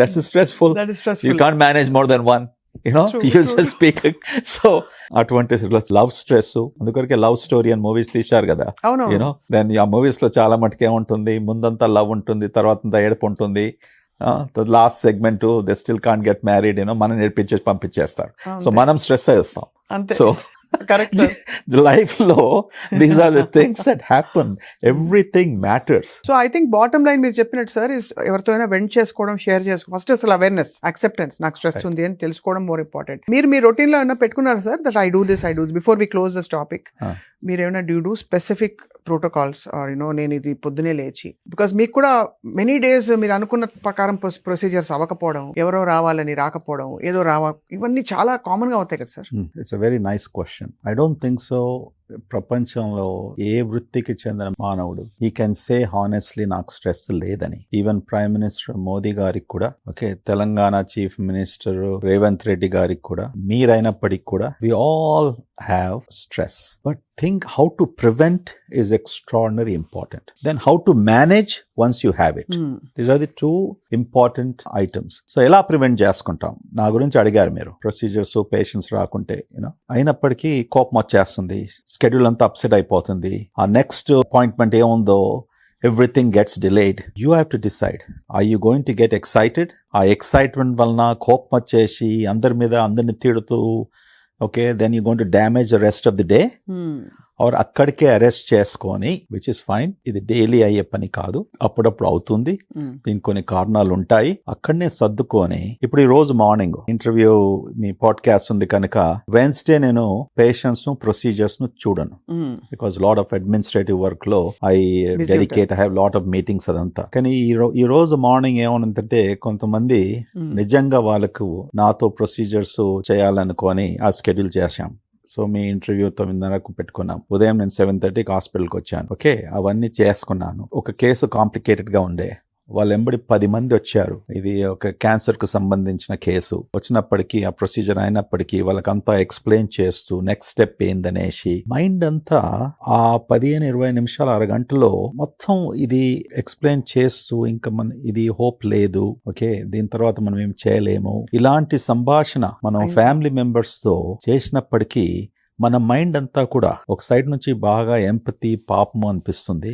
that's stressful. That is stressful. You can't manage more than one. Usual speaking. So అటువంటి love stress, అందుకొరకే love story అని మూవీస్ తీశారు కదా. దెన్ ఆ మూవీస్ లో చాలా మటుకు ఏముంటుంది, ముందంతా లవ్ ఉంటుంది, తర్వాత ఏడుపు ఉంటుంది. Last segment they still can't get married, మనం నేర్పించేసి పంపించేస్తారు. సో మనం స్ట్రెస్ అయి వస్తాం. So correct. లైఫ్ లో these are the things that happen. Everything matters. So I think bottom line మీరు చెప్పినట్టు సార్, ఎవరితో అయినా వెంట్ చేసుకోవడం, షేర్ చేసుకోవడం, ఫస్ట్ అసలు అవేర్నెస్, యాక్సెప్టెన్స్, నాకు స్ట్రెస్ ఉంది అని తెలుసుకోవడం మోర్ ఇంపార్టెంట్. మీరు మీ రొటీన్ లో ఏమైనా పెట్టుకున్నారు sir, that I do this before we close this topic? మీరు ఏమైనా డూ స్పెసిఫిక్ ప్రోటోకాల్స్ ఆర్ నేను ఇది పొద్దునే లేచి, బికాస్ మీకు కూడా మెనీ డేస్ మీరు అనుకున్న ప్రకారం ప్రొసీజర్స్ అవ్వకపోవడం, ఎవరో రావాలని రాకపోవడం, ఏదో ఇవన్నీ చాలా కామన్ గా అవుతాయి కదా sir. It's a very nice question. I don't think so. ప్రపంచంలో ఏ వృత్తికి చెందిన మానవుడు ఈ కెన్ సే హానెస్ట్లీ నాకు స్ట్రెస్ లేదని. ఈవెన్ ప్రైమ్ మినిస్టర్ మోదీ గారికి కూడా, okay, Telangana chief minister Revanth Reddy గారికి కూడా, మీరైనప్పటికీ కూడా we all have stress. But think how to prevent is extraordinary important. Then how to manage once you have it. These are the 2 important items. So ఎలా prevent చేసుకుంటాం, నా గురించి అడిగారు మీరు. ప్రొసీజర్స్ పేషెంట్స్ రాకుంటే అయినప్పటికీ కోపం వచ్చేస్తుంది, స్కెడ్యూల్ అంతా అప్సెట్ అయిపోతుంది, ఆ నెక్స్ట్ అపాయింట్మెంట్ ఏముందో everything gets delayed. You have to decide, are you going to get excited? ఆ ఎక్సైట్మెంట్ వలన కోపం వచ్చేసి అందరిని తిడుతూ, okay, then you're going to damage the rest of the day. Or అక్కడికే అరెస్ట్ చేసుకొని, విచ్ ఇస్ ఫైన్. ఇది డైలీ అయ్యే పని కాదు, అప్పుడప్పుడు అవుతుంది, దీనికి కొన్ని కారణాలు ఉంటాయి. అక్కడనే సర్దుకొని, ఇప్పుడు ఈ రోజు మార్నింగ్ ఇంటర్వ్యూ మీ పాడ్కాస్ట్ ఉంది కనుక వెన్స్డే నేను పేషెంట్స్ ను ప్రొసీజర్స్ ను చూడను, because lot of administrative work లో I dedicate, I have lot of meetings అదంతా. కానీ ఈ రోజు మార్నింగ్ ఏమనుందంటే, కొంతమంది నిజంగా వాళ్ళకు నాతో ప్రొసీజర్స్ చేయాలనుకొని ఆ షెడ్యూల్ చేశాం. సో మీ ఇంటర్వ్యూ 9:30కు పెట్టుకున్నాం. ఉదయం నేను 7:30కి హాస్పిటల్కి వచ్చాను. ఓకే, అవన్నీ చేసుకున్నాను. ఒక కేసు కాంప్లికేటెడ్ గా ఉండే, వాళ్ళు ఎంబడి 10 మంది వచ్చారు. ఇది ఒక క్యాన్సర్ కు సంబంధించిన కేసు. వచ్చినప్పటికీ ఆ ప్రొసీజర్ అయినప్పటికీ వాళ్ళకంతా ఎక్స్ప్లెయిన్ చేస్తూ నెక్స్ట్ స్టెప్ ఏందనేసి మైండ్ అంతా ఆ 15-20 నిమిషాలు, అరగంటలో మొత్తం ఇది ఎక్స్ప్లెయిన్ చేస్తూ, ఇంకా ఇది హోప్ లేదు, ఓకే, దీని తర్వాత మనం ఏం చేయలేము, ఇలాంటి సంభాషణ మనం ఫ్యామిలీ మెంబర్స్ తో చేసినప్పటికీ మన మైండ్ అంతా కూడా ఒక సైడ్ నుంచి బాగా ఎంపతి, పాపము అనిపిస్తుంది.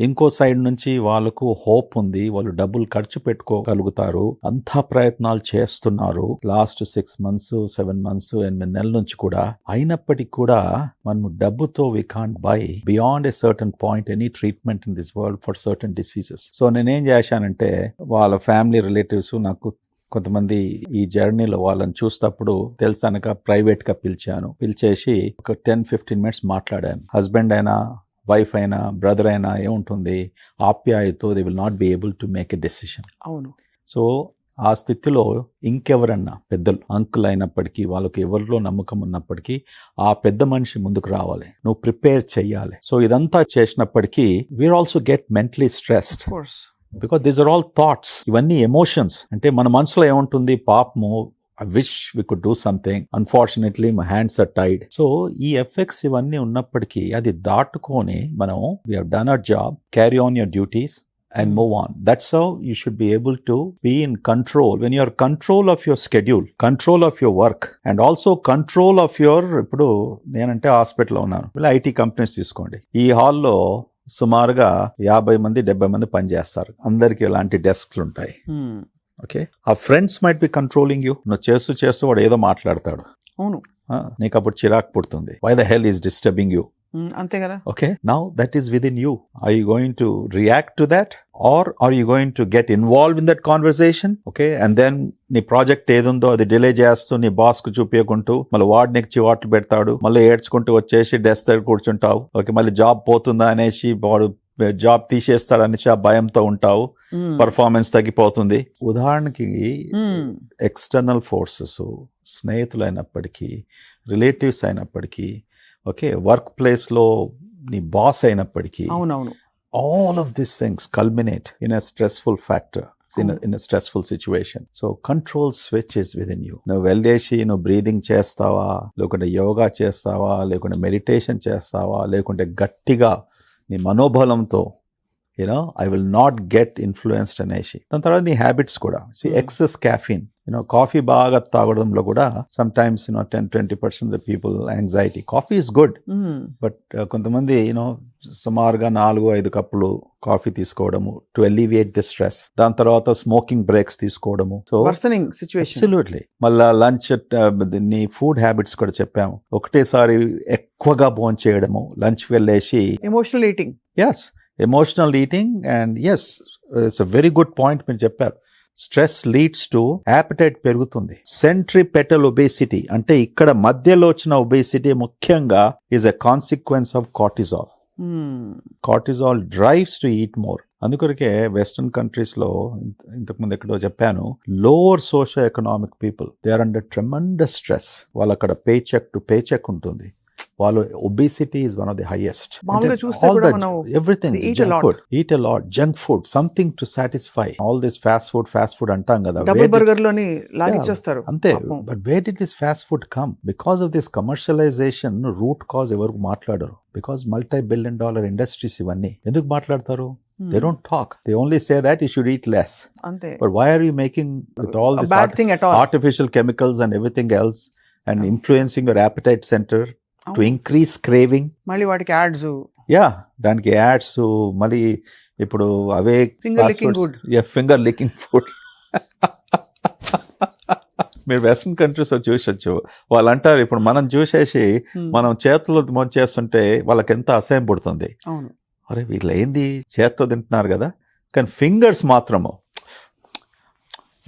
ఇంకో సైడ్ నుంచి వాళ్ళకు హోప్ ఉంది, వాళ్ళు డబ్బులు ఖర్చు పెట్టుకోగలుగుతారు, అంతా ప్రయత్నాలు చేస్తున్నారు లాస్ట్ 6 months 7 months 8 నెలల నుంచి కూడా. అయినప్పటికీ కూడా మనము డబ్బుతో we can't buy beyond a certain point any treatment in this world for certain diseases. So నేనేం చేశానంటే వాళ్ళ ఫ్యామిలీ రిలేటివ్స్ నాకు కొంతమంది ఈ జర్నీలో వాళ్ళని చూస్తప్పుడు తెలుసనక ప్రైవేట్ గా పిలిచేసి ఒక 10-15 minutes మాట్లాడాను. హస్బెండ్ అయినా వైఫ్ అయినా బ్రదర్ అయినా ఏముంటుంది, ఆప్యాయతో they will not be able to make a decision. అవును. సో ఆ స్థితిలో ఇంకెవరన్నా పెద్దలు అంకుల్ అయినప్పటికీ వాళ్ళకి ఎవరిలో నమ్మకం ఉన్నప్పటికీ ఆ పెద్ద మనిషి ముందుకు రావాలి, నువ్వు ప్రిపేర్ చెయ్యాలి. సో ఇదంతా చేసినప్పటికీ we're also get mentally stressed because these are all thoughts. ఇవన్నీ ఎమోషన్స్. అంటే మన మనసులో ఏముంటుంది, పాపము, I wish we could do something. Unfortunately, my hands are tied. So, ఈ ఎఫెక్ట్స్ ఇవన్నీ ఉన్నప్పటికీ అది దాటుకొని మనం we have done our job, carry on your duties and move on. That's how you should be able to be in control. When you are control of your schedule, control of your work and also control of your, ఇప్పుడు నేనంటే హాస్పిటల్లో ఉన్నాను, ఇలా IT companies తీసుకోండి. ఈ హాల్లో సుమారుగా 50-70 మంది పనిచేస్తారు. అందరికి ఇలాంటి డెస్క్లు ఉంటాయి. ఓకే, ఆ friends might be controlling you. నువ్వు చేస్తూ వాడు ఏదో మాట్లాడతాడు. అవును. నీకు అప్పుడు చిరాకు పుడుతుంది. Why the hell is disturbing you? అంతే కదా. Okay, now that is within you. Are you going to react to that are are you going to get involve in that conversation? Okay, and then నీ project ఏదుందో అది delay చేస్తూ నీ boss కు చూపించకుంటూ మళ్ళీ వాడు నీకు చివాట్లు పెడతాడు, మళ్ళీ ఏడ్చుకుంటూ వచ్చేసి డెస్క్ దగ్గర కూర్చుంటావు. ఓకే, మళ్ళీ జాబ్ పోతుందా అనేసి వాడు జాబ్ తీసేస్తాడనేసి ఆ భయంతో ఉంటావు, పర్ఫార్మెన్స్ తగ్గిపోతుంది. ఉదాహరణకి ఎక్స్టర్నల్ ఫోర్సెస్, స్నేహితులు అయినప్పటికీ, రిలేటివ్స్ అయినప్పటికీ, ఓకే, వర్క్ ప్లేస్ లో నీ బాస్ అయినప్పటికీ, all of this things culminate in a stressful factor, in a stressful situation. So control switch is within you. నువ్వు వెళ్ళేసి నువ్వు బ్రీదింగ్ చేస్తావా, లేకుంటే యోగా చేస్తావా, లేకుంటే మెడిటేషన్ చేస్తావా, లేకుంటే గట్టిగా నీ మనోబలంతో you know I will not get influenced అనేసి. దాని తర్వాత నీ హ్యాబిట్స్ కూడా ఎక్సెస్ క్యాఫీన్, కాఫీ బాగా తాగడంలో కూడా some times 10-20% the people anxiety. Coffee is good, but కొంతమంది సుమారుగా 4-5 కప్పులు కాఫీ తీసుకోవడము టు ఎలివియేట్ ది స్ట్రెస్. దాని తర్వాత స్మోకింగ్ బ్రేక్స్ తీసుకోవడము. So absolutely. మళ్ళా లంచ్, నీ ఫుడ్ హ్యాబిట్స్ కూడా చెప్పాము. ఒకటేసారి ఎక్కువగా భోజనం చేయడము, లంచ్ వెళ్ళేసి emotional eating. Yes, emotional eating. And yes, it's a very good point మీరు చెప్పారు. స్ట్రెస్ లీడ్స్ టు యాపిటైట్ పెరుగుతుంది. సెంట్రిపెటల్ ఒబేసిటీ అంటే ఇక్కడ మధ్యలో వచ్చిన ఒబేసిటీ ముఖ్యంగా is a consequence of cortisol. Cortisol drives to eat more. అందుకొరకే వెస్టర్న్ కంట్రీస్ లో ఇంతకుముందు ఎక్కడో చెప్పాను, lower socio economic people they are under tremendous stress. వాళ్ళు అక్కడ pay check to pay check ఉంటుంది. వాళ్ళు obesity is one of the highest. Everything, junk food, eat a lot, junk food, something to satisfy. All this fast food antam kada. Double burger loni lagichestaru. Ante, but where did this fast food come? Because of this commercialization, root cause evaru matladaru. Because multi-billion-dollar industries ivanni enduku matladtaru? They don't talk. They only say that you should eat less. Ante. But why are you making with all this artificial chemicals and everything else and influencing your appetite center to increase craving? మళ్ళీ వాటికి ads. దానికి ads. మళ్ళీ ఇప్పుడు అవే finger లికింగ్ food. మీరు western countries చూసొచ్చు. వాళ్ళు అంటారు, ఇప్పుడు మనం చూసేసి మనం చేతుల్లో చేస్తుంటే వాళ్ళకి ఎంత అసహ్యం పుడుతుంది. అరే వీళ్ళు ఏంది చేతితో తింటున్నారు కదా, కానీ ఫింగర్స్ మాత్రము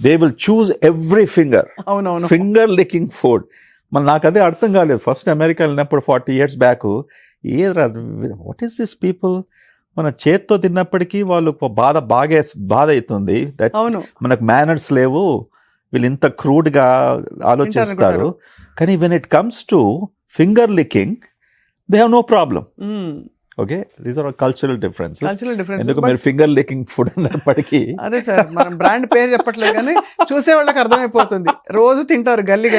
they will choose every finger. Finger లికింగ్ food. మరి నాకు అదే అర్థం కాలేదు. ఫస్ట్ అమెరికా వెళ్ళినప్పుడు 40 years back, what is this people? మన చేత్తో తిన్నప్పటికీ వాళ్ళు బాధ అవుతుంది. మనకు మేనర్స్ లేవు, వీళ్ళు ఇంత క్రూడ్ గా ఆలోచిస్తారు. కానీ when it comes to finger licking they have no problem. Okay, these are cultural differences. ఎందుకు మీరు ఫింగర్ లికింగ్ ఫుడ్ అన్నప్పటికీ అదే సార్, మనం బ్రాండ్ పేరు చెప్పట్లేదు కానీ చూసే వాళ్ళకి అర్థమైపోతుంది. రోజు తింటారు గల్లీ.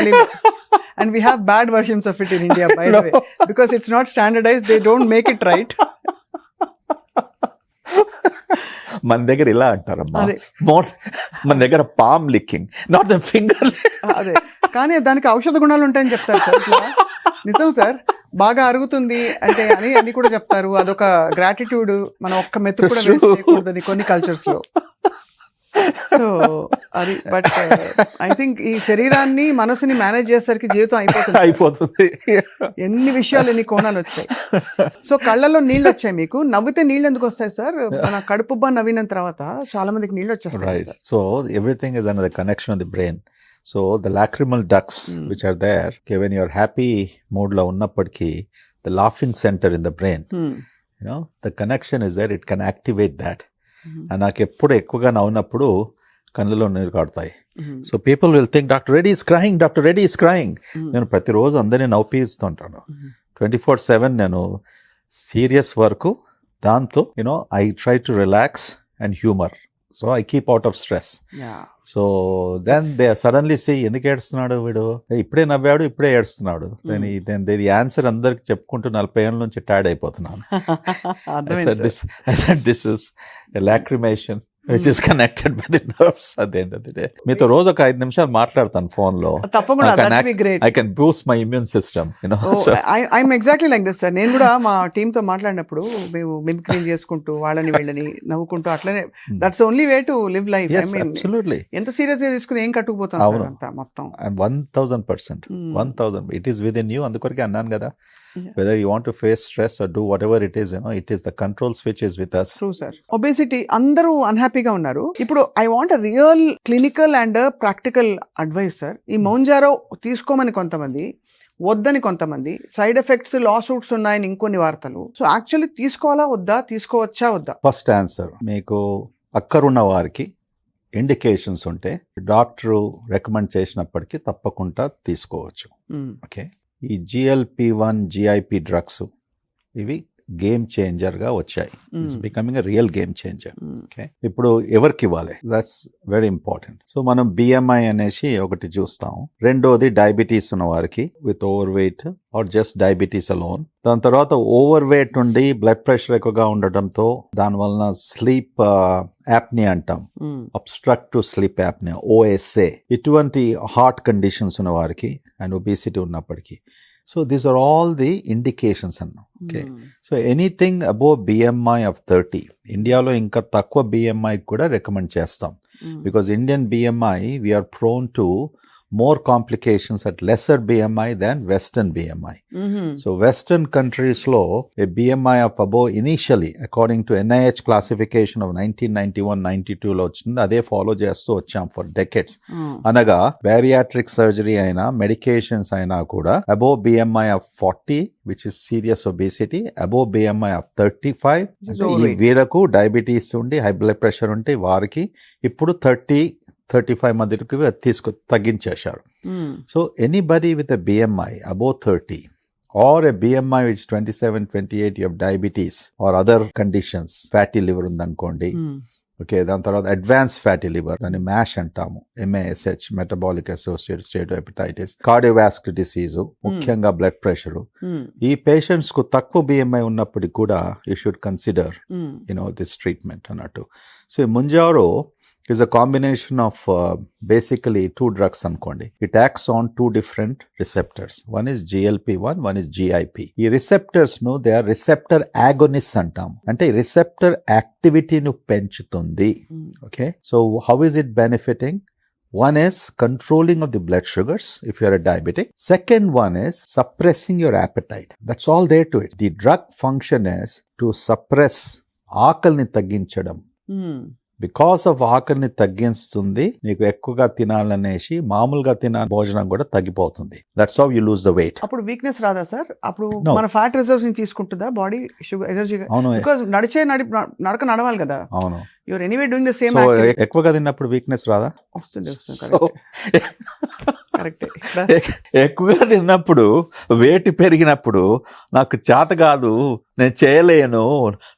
And we have bad versions of it in India, by the way, because it's not standardized. They don't make it right. మన దగ్గర ఇలా అంటారమ్మా, మన దగ్గర palm licking, not the finger. అదే, కానీ దానికి ఔషధ గుణాలు ఉంటాయని చెప్తారు సార్. నిజం సార్, బాగా అరుగుతుంది అంటే అని కూడా చెప్తారు. అదొక గ్రాటిట్యూడ్. మనం ఒక్క మెత్తు కూడా వేస్ట్ చేయకూడదని కొన్ని కల్చర్స్ లో. సో అది బట్ ఐ థింక్ ఈ శరీరాన్ని మనసుని మేనేజ్ చేసేసరికి జీవితం అయిపోతుంది. ఎన్ని విషయాలు, ఎన్ని కోణాలు వచ్చాయి. సో కళ్ళల్లో నీళ్ళు వచ్చాయి మీకు. నవ్వితే నీళ్ళు ఎందుకు వస్తాయి సార్? మన కడుపుబ్బా నవ్విన తర్వాత చాలా మందికి నీళ్ళు వచ్చేస్తాయి. So everything is another connection of the brain. So the lacrimal ducts which are there, when you're happy mood లో ఉన్నప్పటికీ the laughing center in the brain, you know the connection is there, it can activate that. నాకు ఎప్పుడు ఎక్కువగా నవ్వునప్పుడు కళ్ళలో నీరు కాడుతాయి. So people will think doctor Reddy is crying, doctor Reddy is crying. నేను ప్రతిరోజు అందరినీ నవ్వుపిస్తుంటాను 24/7. నేను సీరియస్ వర్క్, దాంతో you know I try to relax and humour. So I keep out of stress. So then they suddenly see, ఎందుకు ఏడుస్తున్నాడు వీడు, ఇప్పుడే నవ్వాడు ఇప్పుడే ఏడుస్తున్నాడు. దీని ఆన్సర్ అందరికి చెప్పుకుంటూ 40 ఏళ్ళ నుంచి టైర్డ్ అయిపోతున్నాను. This is lacrimation which is connected with the nerves at the end of the day. మీతో రోజు ఒక 5 నిమిషాలు మాట్లాడతాను ఫోన్ లో. తప్పకుండా, that would be great. I can boost my immune system, you know. So I'm exactly like this sir. నేను కూడా మా టీమ్ తో మాట్లాడినప్పుడు మేము మిమిక్రీ చేసుకుంటూ వాళ్ళని వీళ్ళని నవ్వుకుంటూ అట్లనే, that's only way to live life. Yes, absolutely. ఎంత సీరియస్ గా తీసుకుని ఏం కట్టుకుపోతాం సార్ అంతా మొత్తం. 1000%. 1000 it is within you. అందుకొరకే అన్నాను కదా, whether you want to face stress or do whatever it is, you know, it is the control switch is with us. True sir. Obesity, అందరూ అన్హ్యాపీగా ఉన్నారు. ఇప్పుడు I want a real clinical and practical advice sir. ఈ Mounjaro తీసుకోమని కొంతమంది, వద్దని కొంతమంది, side effects లా suits ఉన్నాయని ఇంకొన్ని వార్తలు. సో యాక్చువల్లీ తీసుకోవాలా వద్దా, తీసుకోవచ్చా వద్దా? ఫస్ట్ ఆన్సర్, మీకు అక్కరున్న వారికి ఇండికేషన్స్ ఉంటే డాక్టరు రికమెండ్ చేసినప్పటికీ తప్పకుండా తీసుకోవచ్చు. ఓకే, ఈ GLP-1 GIP డ్రగ్స్ ఇవి గేమ్ చేంజర్ గా వచ్చాయి. It's becoming a real game changer. Okay, ఇప్పుడు ఎవరికి ఇవ్వాలి, దట్స్ వెరీ ఇంపార్టెంట్. సో మనం BMI అనేసి ఒకటి చూస్తాం. రెండోది డయాబెటీస్ ఉన్న వారికి with over weight or just diabetes alone. దాని తర్వాత ఓవర్ వెయిట్ ఉండి బ్లడ్ ప్రెషర్ ఎక్కువగా ఉండటంతో దాని వలన స్లీప్ యాప్నియా అంటాం, అబ్స్ట్రక్టివ్ స్లీప్ యాప్నియా, OSA, ఇటువంటి హార్ట్ కండిషన్స్ ఉన్న వారికి అండ్ ఒబేసిటీ ఉన్నప్పటికీ. So these are all the indications అన్నా. Okay, so anything above BMI of 30, ఇండియాలో ఇంకా తక్కువ BMI కూడా రికమెండ్ చేస్తాం. Because Indian BMI, we are prone to more complications at lesser BMI than Western BMI. So Western countries లో a BMI of above initially according to NIH classification of 1991-92 లో వచ్చింది. అదే follow చేస్తూ వచ్చాం for decades. అనగా bariatric surgery అయినా medications అయినా కూడా above BMI of 40 which is serious obesity, above BMI of 35 ఈ వీళ్ళకు డయాబెటీస్ ఉండి హై బ్లడ్ ప్రెషర్ ఉంటే వారికి ఇప్పుడు 30-35 మధ్యకి తగ్గించేశారు. So anybody with a BMI above 30 or a BMI which 27-28 you have diabetes or other conditions, fatty liver ఉందనుకోండి. Okay, దాని తర్వాత అడ్వాన్స్ ఫ్యాటీ లివర్, దాన్ని MASH అంటాము, MASH, metabolic associated steatohepatitis, cardiovascular disease, ముఖ్యంగా బ్లడ్ ప్రెషర్. ఈ patients కు తక్కువ BMI ఉన్నప్పటికీ కూడా you should consider this treatment అన్నట్టు. So Mounjaro is a combination of basically 2 drugs అనుకోండి. It acts on 2 different receptors. One is GLP-1, one is GIP. ఈ receptors ను they are receptor agonists అంటాం. అంటే receptor యాక్టివిటీను పెంచుతుంది. Okay, so how is it benefiting? One is controlling of the blood sugars if you are a diabetic. Second one is suppressing your appetite. That's all there to it. The drug function is to suppress ఆకలిని తగ్గించడం. Because of ఆకలిని తగ్గిస్తుంది, నీకు ఎక్కువగా తినాలనేసి మామూలుగా భోజనం కూడా తగ్గిపోతుంది. That's how you lose the weight. అప్పుడు వీక్నెస్ రాదా సార్? అప్పుడు మన ఫ్యాట్ రిజర్వ్స్ ని తీసుకుంటుందా బాడీ, షుగర్, ఎనర్జీ? అవును, బికాజ్ నడక నడవాలి కదా. అవును, you're anyway doing the same. ఎక్కువగా తిన్నప్పుడు వీక్నెస్ రాదా? వస్తుంది. ఎక్కువగా తిన్నప్పుడు వేటి పెరిగినప్పుడు నాకు చేత కాదు, నేను చేయలేను,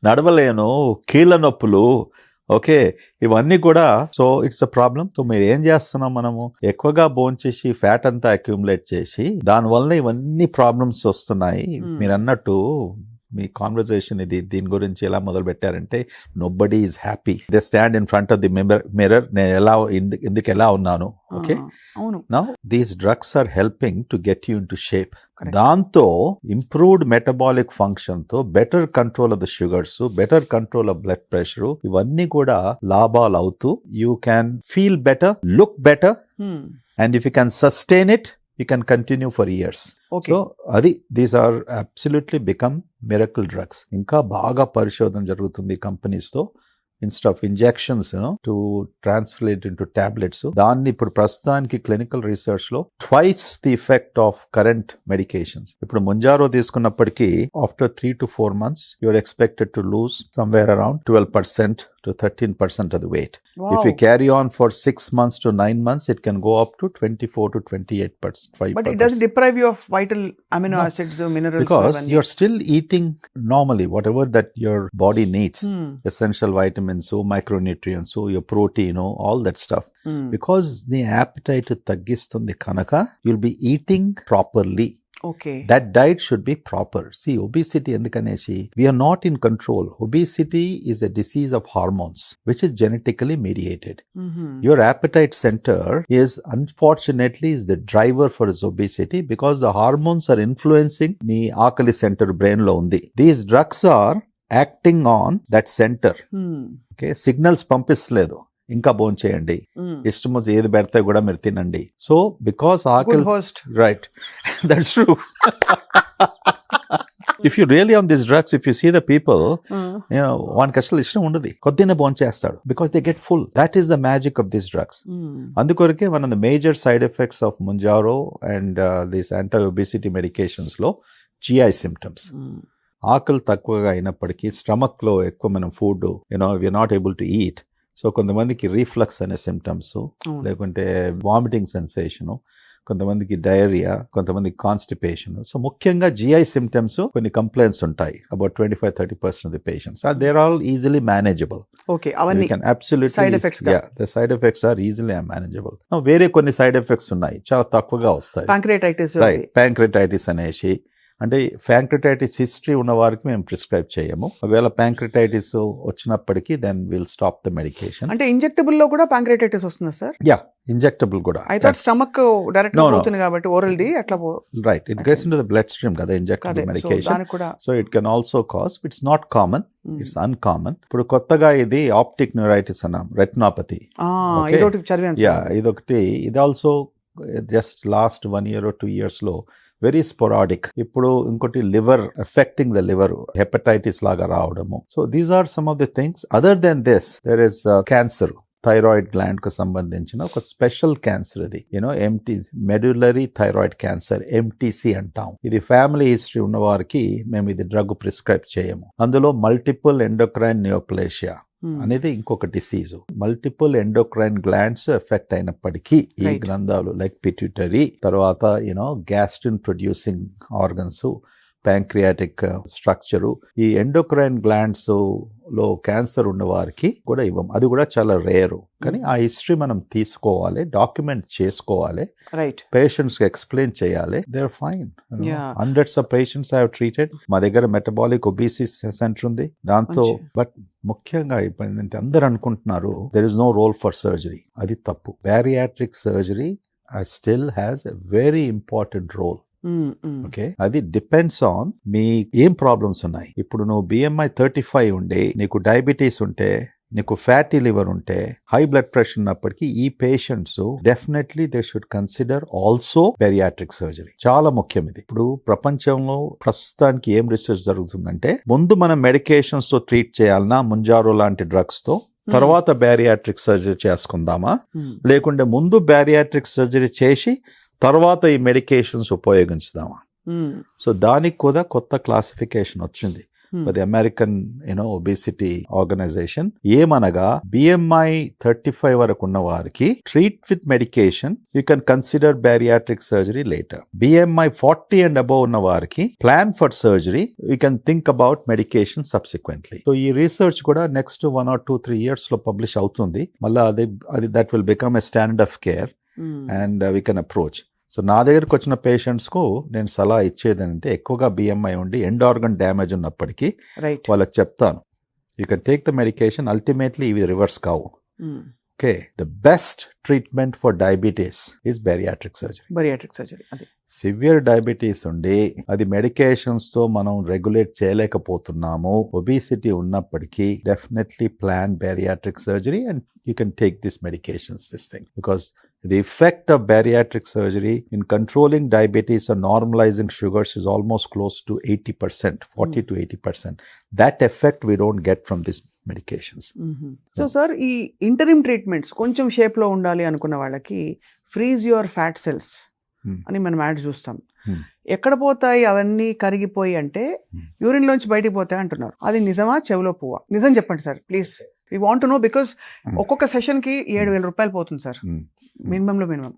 నడవలేను, కీళ్ళ నొప్పులు, ఓకే, ఇవన్నీ కూడా. So it's a problem. So మీరు ఏం చేస్తున్నాం, మనము ఎక్కువగా భోంచేసి ఫ్యాట్ అంతా అక్యూములేట్ చేసి దానివల్ల ఇవన్నీ ప్రాబ్లమ్స్ వస్తున్నాయి. మీరు అన్నట్టు మీ కాన్వర్జేషన్ ఇది దీని గురించి ఎలా మొదలు పెట్టారంటే nobody is happy they stand in front of the mirror నేను ఎలా ఎందుకు ఎలా ఉన్నాను ఓకే అవును. Now these drugs are helping to get you into shape Correct. దాంతో ఇంప్రూవ్డ్ మెటబాలిక్ ఫంక్షన్ తో better control of the sugars better control of blood pressure ఇవన్నీ కూడా లాభాలు అవుతూ you can feel better look better and if you can sustain it you can continue for years okay. So అది these are absolutely become miracle drugs. ఇంకా బాగా పరిశోధన జరుగుతుంది companies తో instead of injections to translate into tablets. దాన్ని ఇప్పుడు ప్రస్తుతానికి clinical research లో twice the effect of current medications. ఇప్పుడు ముంజారో తీసుకున్నప్పటికీ after 3 to 4 months you're expected to lose somewhere around 12% to 13% of the weight. Wow. If you carry on for 6 months to 9 months, it can go up to 24 to 28%. But it doesn't deprive you of vital amino acids, minerals. Because you're still eating normally whatever that your body needs, essential vitamins, micronutrients, your protein, all that stuff. Because the appetite taggistundi kanaka, you'll be eating properly. Okay. That diet should be proper. See, obesity endikaneshi, we are not in control. Obesity is a disease of hormones, which is genetically mediated. Your appetite center is unfortunately is the driver for this obesity because the hormones are influencing the akali center brain lo undi. These drugs are acting on that center. Okay, signals పంపిస్తలేదు ఇంకా భోజనం చేయండి, ఇష్టం ఏది పెడితే కూడా మీరు తినండి. సో బికాస్ ఆకలి right that's true. If you really on this drugs if you see the people వానికి అసలు ఇష్టం ఉండదు, కొద్దినే భోజనం చేస్తాడు because they get full. That is the magic of this drugs. అందుకొరకే one of the major side effects of Mounjaro and this anti obesity medications లో GI symptoms. ఆకలి తక్కువగా అయినప్పటికీ స్టమక్ లో ఎక్కువ మనం food we're not able to eat. So కొంతమందికి reflux అనే సిమ్టమ్స్, లేకుంటే వామిటింగ్ సెన్సేషన్, కొంతమందికి డయేరియా, కొంతమందికి కాన్స్టిపేషన్. సో ముఖ్యంగా GI సిమ్టమ్స్ కొన్ని కంప్లైంట్స్ ఉంటాయి. About 25-30% of the patients they're all easily manageable. Okay, అవన్నీ can absolutely side effects yeah, the side effects are easily manageable. వేరే కొన్ని సైడ్ ఎఫెక్ట్స్ ఉన్నాయి, చాలా తక్కువగా వస్తాయి. pancreatitis, రైట్, ప్యాంక్రెటైటిస్ అనేసి అంటే ప్యాంక్రెటైటిస్ హిస్టరీ ఉన్న వారికి మేము ప్రిస్క్రైబ్ చేయము. ఒకవేళ ప్యాంక్రెటైటిస్ వచ్చినప్పటికీ then will stop the medication. అంటే ఇంజెక్టబుల్ లో కూడా ప్యాంక్రెటైటిస్ వస్తుందా సార్? యా, ఇంజెక్టబుల్ కూడా. ఐ థాట్ స్టమక్ డైరెక్ట్ పోతుంది కాబట్టి ఓరల్ ది అట్లా right, it gets into the blood stream కదా injectable medication. So it can also cause, it's not common, it's uncommon. ఇప్పుడు కొత్తగా ఇది ఆప్టిక్ న్యూరైటిస్ అన్నాం, రెటినాపతి. యా, ఇదొకటి. ఇది also just last 1 year or 2 years లో వెరీ స్పోరాడిక్. ఇప్పుడు ఇంకోటి liver affecting the liver, hepatitis లాగా రావడము. So these are some of the things. Other than this there is cancer, thyroid gland కు సంబంధించిన ఒక స్పెషల్ క్యాన్సర్ ఇది, మెడ్యులరీ థైరాయిడ్ క్యాన్సర్, MTC అంటాం. ఇది ఫ్యామిలీ హిస్టరీ ఉన్న వారికి మేము ఇది డ్రగ్ ప్రిస్క్రైబ్ చేయము. అందులో మల్టిపుల్ ఎండోక్రైన్ నియోప్లేషియా అనేది ఇంకొక disease. Multiple endocrine glands effect అయినప్పటికీ ఈ గ్రంథాలు లైక్ పిట్యూటరీ, తర్వాత gastrin producing organs, pancreatic structure, ఈ ఎండోక్రైన్ గ్లాండ్స్ లో క్యాన్సర్ ఉన్న వారికి కూడా ఇవ్వం. అది కూడా చాలా రేరు. కానీ ఆ హిస్టరీ మనం తీసుకోవాలి, డాక్యుమెంట్ చేసుకోవాలి, పేషెంట్స్ కి ఎక్స్ప్లెయిన్ చేయాలి. They are fine. Hundreds of patients I have treated. మా దగ్గర మెటబాలిక్ ఒబిసిటీ సెంటర్ ఉంది దాంతో. బట్ ముఖ్యంగా ఇప్పుడు ఏంటంటే అందరు అనుకుంటున్నారు there is no role for surgery. అది తప్పు. Bariatric surgery still has a very important role. Okay, అది డిపెండ్స్ ఆన్ మీ ఏం ప్రాబ్లమ్స్ ఉన్నాయి. ఇప్పుడు నువ్వు BMI 35 ఉండి, నీకు డయాబెటీస్ ఉంటే, నీకు ఫ్యాటీ లివర్ ఉంటే, హై బ్లడ్ ప్రెషర్ ఉన్నప్పటికీ ఈ patients definitely they should consider also bariatric surgery. చాలా ముఖ్యం ఇది. ఇప్పుడు ప్రపంచంలో ప్రస్తుతానికి ఏం రీసెర్చ్ జరుగుతుందంటే, ముందు మనం మెడికేషన్స్ తో ట్రీట్ చేయాలన్నా ముంజారో లాంటి డ్రగ్స్ తో, తర్వాత బ్యారియాట్రిక్ సర్జరీ చేసుకుందామా, లేకుంటే ముందు బ్యారియాట్రిక్ సర్జరీ చేసి తర్వాత ఈ మెడికేషన్స్ ఉపయోగించుదామా. సో దానికి కూడా కొత్త క్లాసిఫికేషన్ వచ్చింది by the American obesity organisation. ఏమనగా BMI 35 వరకు ఉన్న వారికి treat with medication, you can consider bariatric surgery later. BMI 40 and above ఉన్న వారికి plan for surgery, you can think about medication subsequently. So ఈ రీసెర్చ్ కూడా నెక్స్ట్ 1 or 2-3 years లో publish అవుతుంది. మళ్ళీ అది that will become a standard of care and we can approach. So నా దగ్గరకు వచ్చిన పేషెంట్స్కు నేను సలహా ఇచ్చేదంటే ఎక్కువగా బిఎంఐ ఉండి ఎండ్ ఆర్గన్ డ్యామేజ్ ఉన్నప్పటికీ రైట్. వాళ్ళకి చెప్తాను, you can take the medication, ultimately ఇవి రివర్స్ కావు. Okay, the best treatment for diabetes is bariatric surgery. Bariatric surgery అది. సివియర్ డయాబెటీస్ ఉండి అది మెడికేషన్స్ తో మనం రెగ్యులేట్ చేయలేకపోతున్నాము, ఒబిసిటీ ఉన్నప్పటికీ definitely plan bariatric surgery and you can take this medications, this thing, because the effect of bariatric surgery in controlling diabetes or normalizing sugars is almost close to 80%, 40 to 80%. That effect we don't get from these medications. So sir, ఈ interim treatments కొంచెం shape లో ఉండాలి అనుకున్న వాళ్ళకి freeze your fat cells అని మనం add చూస్తాం. ఎక్కడ పోతాయి అవన్నీ కరిగిపోయి అంటే యూరిన్ లోంచి బయటికి పోతాయి అంటున్నారు. అది నిజమా, చెవిలో పువ్వా? నిజం చెప్పండి sir please, we want to know, because ఒక్కొక్క సెషన్ కి 7,000 రూపాయలు పోతుంది సార్, మినిమంలో మినిమం.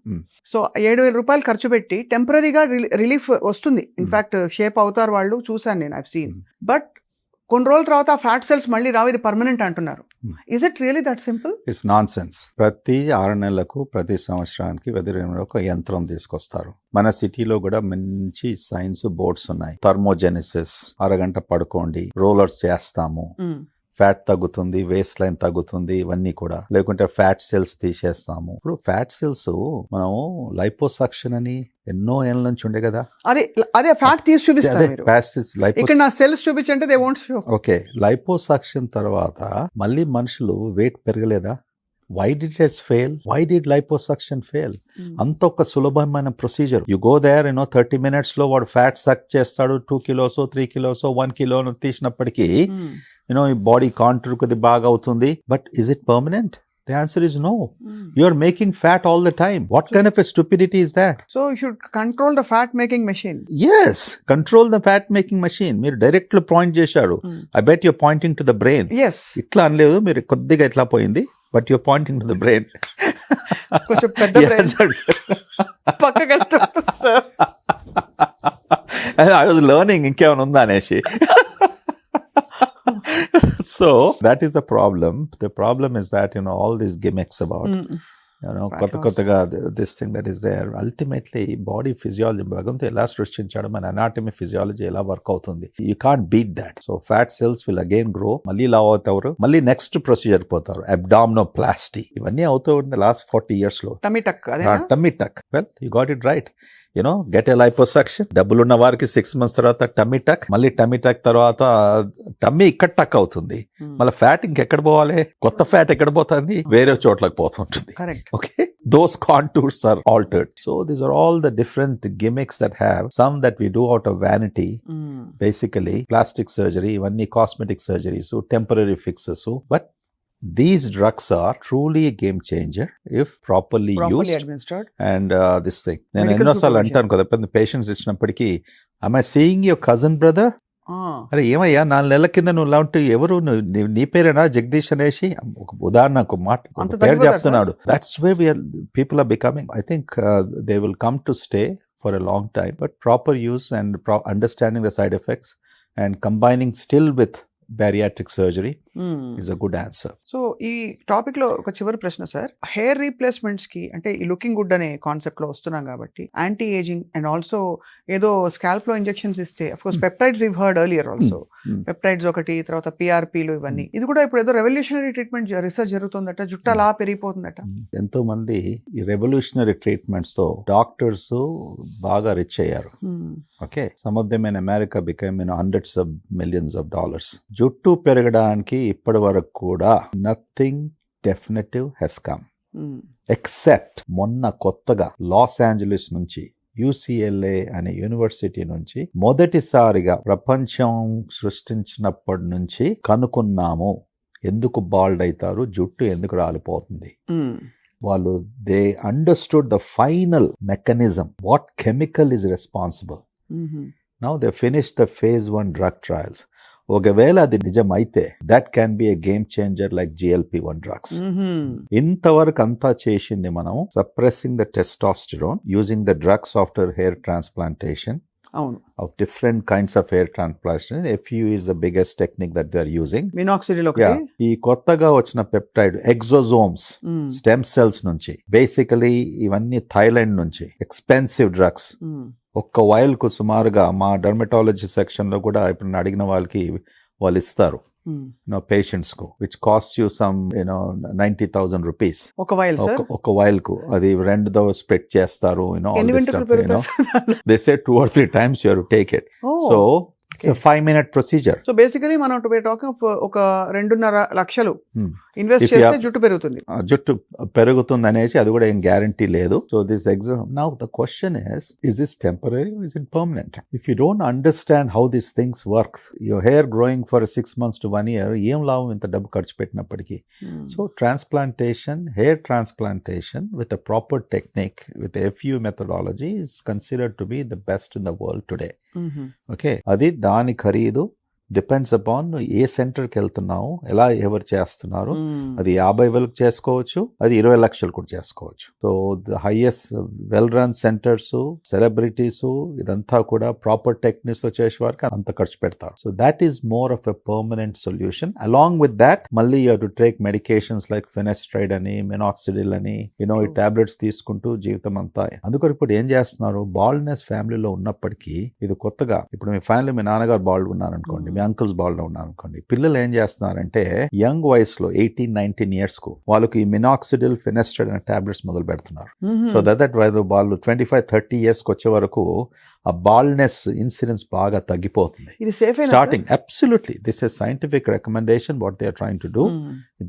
సో 7,000 రూపాయలు ఖర్చు పెట్టి టెంపరీగా రిలీఫ్ వస్తుంది. ఇన్ఫాక్ట్ షేప్ అవుతారు వాళ్ళు, చూసాను నేను, ఐవ్ సీన్. బట్ కొన్ని రోజుల తర్వాత ఆ ఫ్యాట్ సెల్స్ మళ్ళీ రావు, ఇది పర్మనెంట్ అంటున్నారు. Is it really that simple? It's non sense. ప్రతి 6 నెలలకు ప్రతి సంవత్సరానికి ఒక యంత్రం తీసుకొస్తారు. మన సిటీలో కూడా మంచి సైన్స్ బోర్డ్స్ ఉన్నాయి. థర్మోజెనిసిస్, అరగంట పడుకోండి, రోలర్స్ చేస్తాము, ఫ్యాట్ తగ్గుతుంది, వేస్ట్ లైన్ తగ్గుతుంది, ఇవన్నీ కూడా. లేకుంటే ఫ్యాట్ సెల్స్ తీసేస్తాము. ఇప్పుడు ఫ్యాట్ సెల్స్ మనం లైపోసక్షన్ అని ఎన్నో ఏళ్ళ నుంచి ఉండే కదా. అదే ఫ్యాట్ తీసి చూపిస్తారు. ఇక్కడ నా సెల్స్ చూపించంటే they won't show. Okay, liposuction తర్వాత మళ్ళీ మనుషులు వెయిట్ పెరగలేదా? Why did it fail? Why did liposuction fail? అంత ఒక సులభమైన procedure. You go there, 30 minutes లో వాడు ఫ్యాట్ సక్ చేస్తాడు. 2 kilos 3 kilos 1 kilo తీసినప్పటికీ ఈ బాడీ కాంటూర్ కొద్ది బాగా అవుతుంది. But is it permanent? The answer is no. You are making fat all the time. What kind of a stupidity is that? So you should control the fat making machine. Yes, control the fat making machine. మీరు direct point చేశారు. I bet you're pointing to the brain. Yes. ఇట్లా అనలేదు, మీరు కొద్దిగా ఇట్లా పోయింది. But you're pointing to the brain. కొంచెం పెద్ద బ్రెయిన్ పక్కగా సార్. I was learning ఇంకేమైనా ఉందా అనేసి. So that is the problem. The problem is that all these gimmicks about kottha this thing that is there, ultimately body physiology భగవంతుడు ఎలా సృష్టించాడు, మన anatomy physiology ఎలా వర్క్ అవుతుంది, you can't beat that. So fat cells will again grow, మళ్ళీ లావ్ అవుతారు, మళ్ళీ నెక్స్ట్ ప్రొసీజర్ పోతారు, abdominoplasty. ఇవన్నీ అవుతూ ఉంది లాస్ట్ 40 years లో. టమ్మీ టక్, అదేనా? Tummy tuck. Well, you got it right. Get a liposuction. డబ్బులున్న వారికి 6 months తర్వాత టమ్మీ టక్, మళ్ళీ టమ్మీ టక్ తర్వాత టమ్మీ ఇక్కడ టక్ అవుతుంది. మళ్ళీ ఫ్యాట్ ఇంకెక్కడ పోవాలి? కొత్త ఫ్యాట్ ఎక్కడ పోతుంది? వేరే చోట్లకు పోతుంటుంది. Okay, those contours are altered. So these are all the different gimmicks that have some that we do out of vanity. Basically plastic surgery, ఇవన్నీ cosmetic surgeries, so temporary fixes. But these drugs are truly a game changer if properly used administered. And this thing, నేను ఎన్నోసార్లు అంటాను కదా పెద్ద patients ఇచ్చినప్పటికీ, am I seeing your cousin brother? అరే ఏమయ్యా 4 నెలల కింద నువ్వు లాంటి ఎవరు, నీ పేరేనా జగదీష్ అనేసి ఒక ఉదాహరణకు పేరు చెప్తున్నాడు. That's way people are becoming. I think they will come to stay for a long time, but proper use and understanding the side effects and combining still with bariatric surgery is a good answer. So ఈ topic లో ఒక చివరి ప్రశ్న sir, hair replacements కి అంటే ఈ looking good అనే concept లో వస్తున్నాం కాబట్టి యాంటీ ఏజింగ్ అండ్ ఆల్సో ఏదో స్కాల్ప్ లో ఇంజెక్షన్స్ ఇస్తే, of course peptides we've heard earlier also, peptides ఒకటి, తర్వాత పిఆర్పీలు, ఇవన్నీ. ఇది కూడా ఇప్పుడు ఏదో రెవల్యూషనరీ ట్రీట్మెంట్ రిసర్చ్ జరుగుతుందట, జుట్టు అలా పెరిగిపోతుందట. ఎంతో మంది ఈ రెవల్యూషనరీ ట్రీట్మెంట్స్ తో డాక్టర్స్ బాగా రిచ్ అయ్యారు. Okay, some of them in America became hundreds of millions of dollars. జుట్టు పెరగడానికి ఇప్పటి వరకు కూడా nothing definitive has come except మొన్న కొత్తగా లాస్ ఏంజలీస్ నుంచి UCLA అనే యూనివర్సిటీ నుంచి మొదటిసారిగా ప్రపంచం సృష్టించినప్పటి నుంచి కనుక్కున్నాము ఎందుకు బాల్డ్ అవుతారు, జుట్టు ఎందుకు రాలిపోతుంది. వాళ్ళు they understood the final mechanism, what chemical is responsible. Now they finished the phase 1 drug trials. ఒకవేళ అది నిజమైతే that can be a game changer like GLP-1 drugs. ఇంతవరకు అంతా చేసింది మనం suppressing the testosterone using the drugs after hair transplantation అవును. of different kinds of hair transplantation. FU is the biggest technique that they are using. Minoxidil Yeah. ఒకటి. ఈ కొత్తగా వచ్చిన peptide exosomes మ్మ్. Stem cells నుంచి బేసికలీ ఇవన్నీ Thailand నుంచి expensive drugs. మ్మ్. ఒక్క while కు సుమారుగా మా డర్మటాలజీ సెక్షన్ లో కూడా ఇప్పుడు నేను అడిగిన వాళ్ళకి వాళ్ళు ఇస్తారు మ్మ్. పేషెంట్స్ కు which cost you some 90,000 rupees ఒక వైల్ సార్. ఒక వైల్ కు. అది రెండుదో స్ప్రెడ్ చేస్తారు ఎన్ని వెంట్రుకలు పెరుగుతాయి sir? They say 2 or 3 times you have to take it. So it's a 5-minute procedure. So basically మనం టాకింగ్ ఒక 2.5 లక్షలు Hmm. ఇన్వెస్ట్ If you చేస్తే have- జుట్టు పెరుగుతుంది. ఆ జుట్టు పెరుగుతుంది అనేసి అది కూడా ఏం గ్యారంటీ లేదు. So this exam now the question is this temporary is it permanent? If you don't understand how this things work, your hair growing for 6 months to 1 year, ఏం లాభం ఇంత డబ్బు ఖర్చు పెట్టినప్పటికీ? So transplantation, hair transplantation with a proper technique with FU methodology is considered to be the best in the world today. Okay, అది దాని ఖరీదు depends upon ఏ సెంటర్కి వెళ్తున్నావు, ఎలా ఎవరు చేస్తున్నారు. అది 50,000 చేసుకోవచ్చు, అది 20 లక్షలు కూడా చేసుకోవచ్చు. So the highest well run centers, celebrities ఇదంతా కూడా ప్రాపర్ టెక్నిక్స్ చేసే వారికి అంత ఖర్చు పెడతారు. So that is more of a permanent solution. Along with that మళ్ళీ you to take medications like finasteride అని, మినాక్సిడిల్ అని, ఈ టాబ్లెట్స్ తీసుకుంటూ జీవితం అంతా. అందుకని ఇప్పుడు ఏం చేస్తున్నారు, బాల్డ్నెస్ ఫ్యామిలీలో ఉన్నప్పటికీ ఇది కొత్తగా, ఇప్పుడు మీ ఫ్యామిలీ మీ నాన్నగారు బాల్డ్ ఉన్నారనుకోండి, మీ అంకుల్స్ బాల్డ్ ఉన్నారనుకోండి, పిల్లలు ఏం చేస్తున్నారంటే యంగ్ వయసులో 18-19 years కు వాళ్ళకి ఈ మినాక్సిడిల్, ఫినెస్ట్రైడ్ అనే టాబ్లెట్స్ మొదలు పెడుతున్నారు. సో దట్ వాళ్ళు 25-30 years కి వచ్చే వరకు ఆ బాల్డ్నెస్ ఇన్సిడెన్స్ బాగా తగ్గిపోతుంది. ఇది safe starting absolutely this is scientific recommendation what they are trying to do.